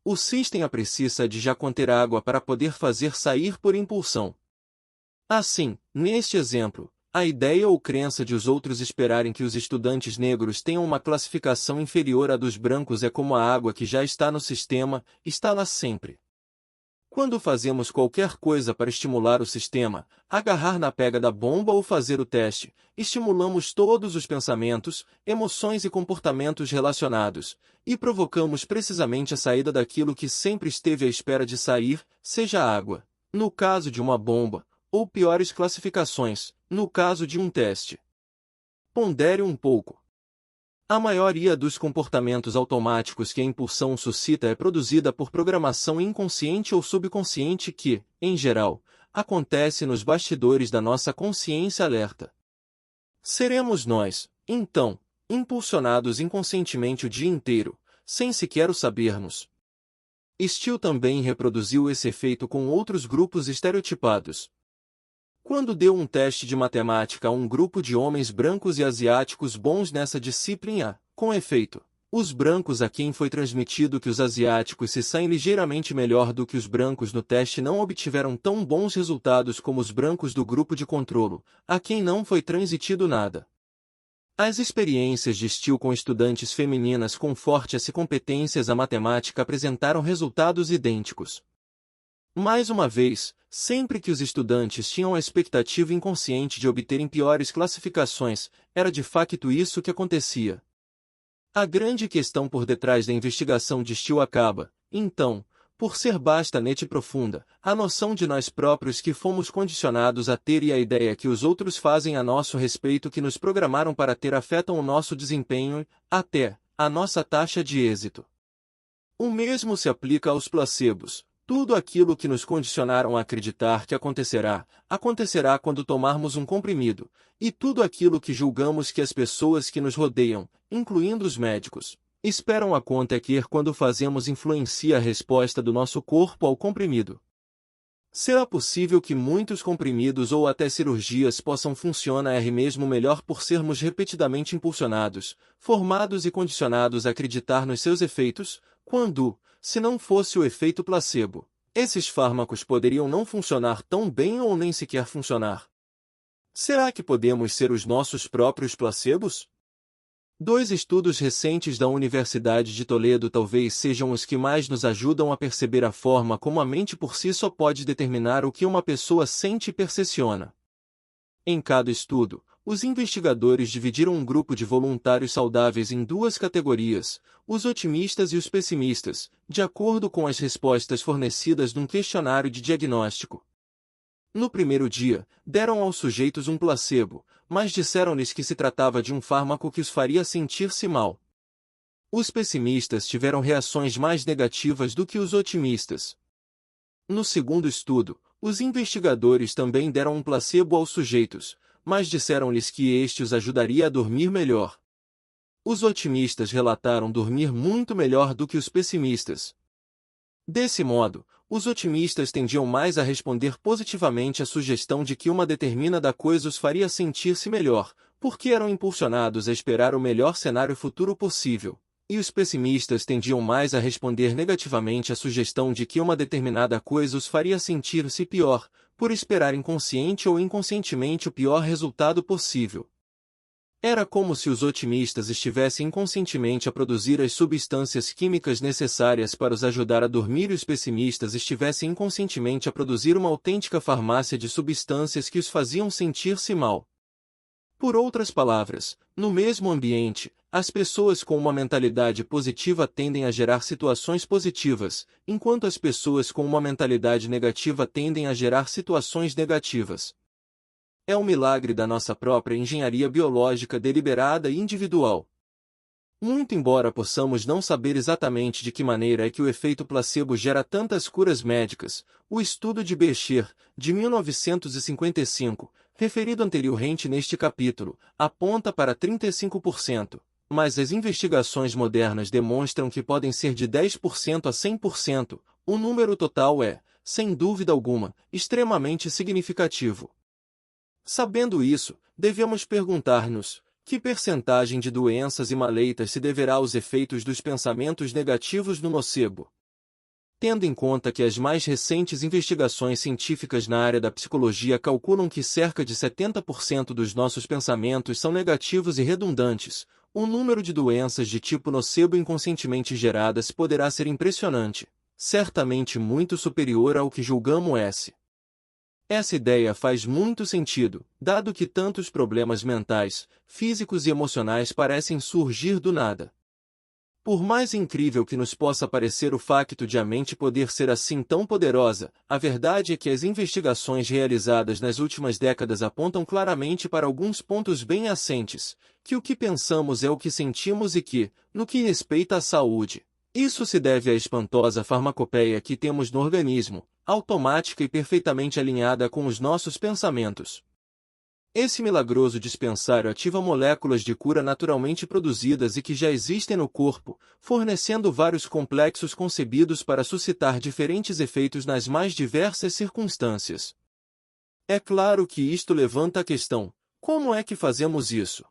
O sistema precisa de já conter água para poder fazer sair por impulsão. Assim, neste exemplo, a ideia ou crença de os outros esperarem que os estudantes negros tenham uma classificação inferior à dos brancos é como a água que já está no sistema, está lá sempre. Quando fazemos qualquer coisa para estimular o sistema, agarrar na pega da bomba ou fazer o teste, estimulamos todos os pensamentos, emoções e comportamentos relacionados, e provocamos precisamente a saída daquilo que sempre esteve à espera de sair, seja água, no caso de uma bomba, ou piores classificações, no caso de um teste. Pondere um pouco. A maioria dos comportamentos automáticos que a impulsão suscita é produzida por programação inconsciente ou subconsciente que, em geral, acontece nos bastidores da nossa consciência alerta. Seremos nós, então, impulsionados inconscientemente o dia inteiro, sem sequer o sabermos. Steele também reproduziu esse efeito com outros grupos estereotipados. Quando deu um teste de matemática a um grupo de homens brancos e asiáticos bons nessa disciplina, com efeito, os brancos a quem foi transmitido que os asiáticos se saem ligeiramente melhor do que os brancos no teste não obtiveram tão bons resultados como os brancos do grupo de controlo, a quem não foi transmitido nada. As experiências de Steele com estudantes femininas com fortes competências à matemática apresentaram resultados idênticos. Mais uma vez, sempre que os estudantes tinham a expectativa inconsciente de obterem piores classificações, era de facto isso que acontecia. A grande questão por detrás da investigação de Steele acaba, então, por ser bastante profunda, a noção de nós próprios que fomos condicionados a ter e a ideia que os outros fazem a nosso respeito que nos programaram para ter afetam o nosso desempenho e, até, a nossa taxa de êxito. O mesmo se aplica aos placebos. Tudo aquilo que nos condicionaram a acreditar que acontecerá, acontecerá quando tomarmos um comprimido, e tudo aquilo que julgamos que as pessoas que nos rodeiam, incluindo os médicos, esperam acontecer quando fazemos influencia a resposta do nosso corpo ao comprimido. Será possível que muitos comprimidos ou até cirurgias possam funcionar mesmo melhor por sermos repetidamente impulsionados, formados e condicionados a acreditar nos seus efeitos, quando, se não fosse o efeito placebo, esses fármacos poderiam não funcionar tão bem ou nem sequer funcionar. Será que podemos ser os nossos próprios placebos? 2 estudos recentes da Universidade de Toledo talvez sejam os que mais nos ajudam a perceber a forma como a mente por si só pode determinar o que uma pessoa sente e percepciona. Em cada estudo, os investigadores dividiram um grupo de voluntários saudáveis em 2 categorias, os otimistas e os pessimistas, de acordo com as respostas fornecidas num questionário de diagnóstico. No primeiro dia, deram aos sujeitos um placebo, mas disseram-lhes que se tratava de um fármaco que os faria sentir-se mal. Os pessimistas tiveram reações mais negativas do que os otimistas. No segundo estudo, os investigadores também deram um placebo aos sujeitos, mas disseram-lhes que este os ajudaria a dormir melhor. Os otimistas relataram dormir muito melhor do que os pessimistas. Desse modo, os otimistas tendiam mais a responder positivamente à sugestão de que uma determinada coisa os faria sentir-se melhor, porque eram impulsionados a esperar o melhor cenário futuro possível. E os pessimistas tendiam mais a responder negativamente à sugestão de que uma determinada coisa os faria sentir-se pior, por esperarem consciente ou inconscientemente o pior resultado possível. Era como se os otimistas estivessem inconscientemente a produzir as substâncias químicas necessárias para os ajudar a dormir e os pessimistas estivessem inconscientemente a produzir uma autêntica farmácia de substâncias que os faziam sentir-se mal. Por outras palavras, no mesmo ambiente, as pessoas com uma mentalidade positiva tendem a gerar situações positivas, enquanto as pessoas com uma mentalidade negativa tendem a gerar situações negativas. É um milagre da nossa própria engenharia biológica deliberada e individual. Muito embora possamos não saber exatamente de que maneira é que o efeito placebo gera tantas curas médicas, o estudo de Becher, de 1955, referido anteriormente neste capítulo, aponta para 35%, mas as investigações modernas demonstram que podem ser de 10% a 100%, o número total é, sem dúvida alguma, extremamente significativo. Sabendo isso, devemos perguntar-nos: que percentagem de doenças e maleitas se deverá aos efeitos dos pensamentos negativos no nocebo? Tendo em conta que as mais recentes investigações científicas na área da psicologia calculam que cerca de 70% dos nossos pensamentos são negativos e redundantes, o número de doenças de tipo nocebo inconscientemente geradas poderá ser impressionante, certamente muito superior ao que julgamos. Essa ideia faz muito sentido, dado que tantos problemas mentais, físicos e emocionais parecem surgir do nada. Por mais incrível que nos possa parecer o facto de a mente poder ser assim tão poderosa, a verdade é que as investigações realizadas nas últimas décadas apontam claramente para alguns pontos bem assentes, que o que pensamos é o que sentimos e que, no que respeita à saúde, isso se deve à espantosa farmacopeia que temos no organismo, automática e perfeitamente alinhada com os nossos pensamentos. Esse milagroso dispensário ativa moléculas de cura naturalmente produzidas e que já existem no corpo, fornecendo vários complexos concebidos para suscitar diferentes efeitos nas mais diversas circunstâncias. É claro que isto levanta a questão: como é que fazemos isso?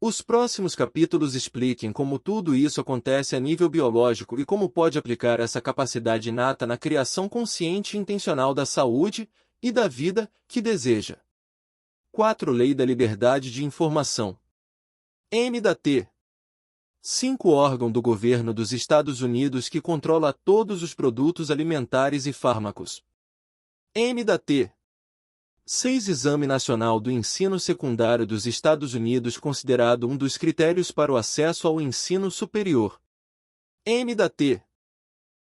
Os próximos capítulos expliquem como tudo isso acontece a nível biológico e como pode aplicar essa capacidade inata na criação consciente e intencional da saúde e da vida que deseja. 4. Lei da Liberdade de Informação. M.T. 5. Órgão do governo dos Estados Unidos que controla todos os produtos alimentares e fármacos. M.T. 6. Exame Nacional do Ensino Secundário dos Estados Unidos considerado um dos critérios para o acesso ao ensino superior. M.T.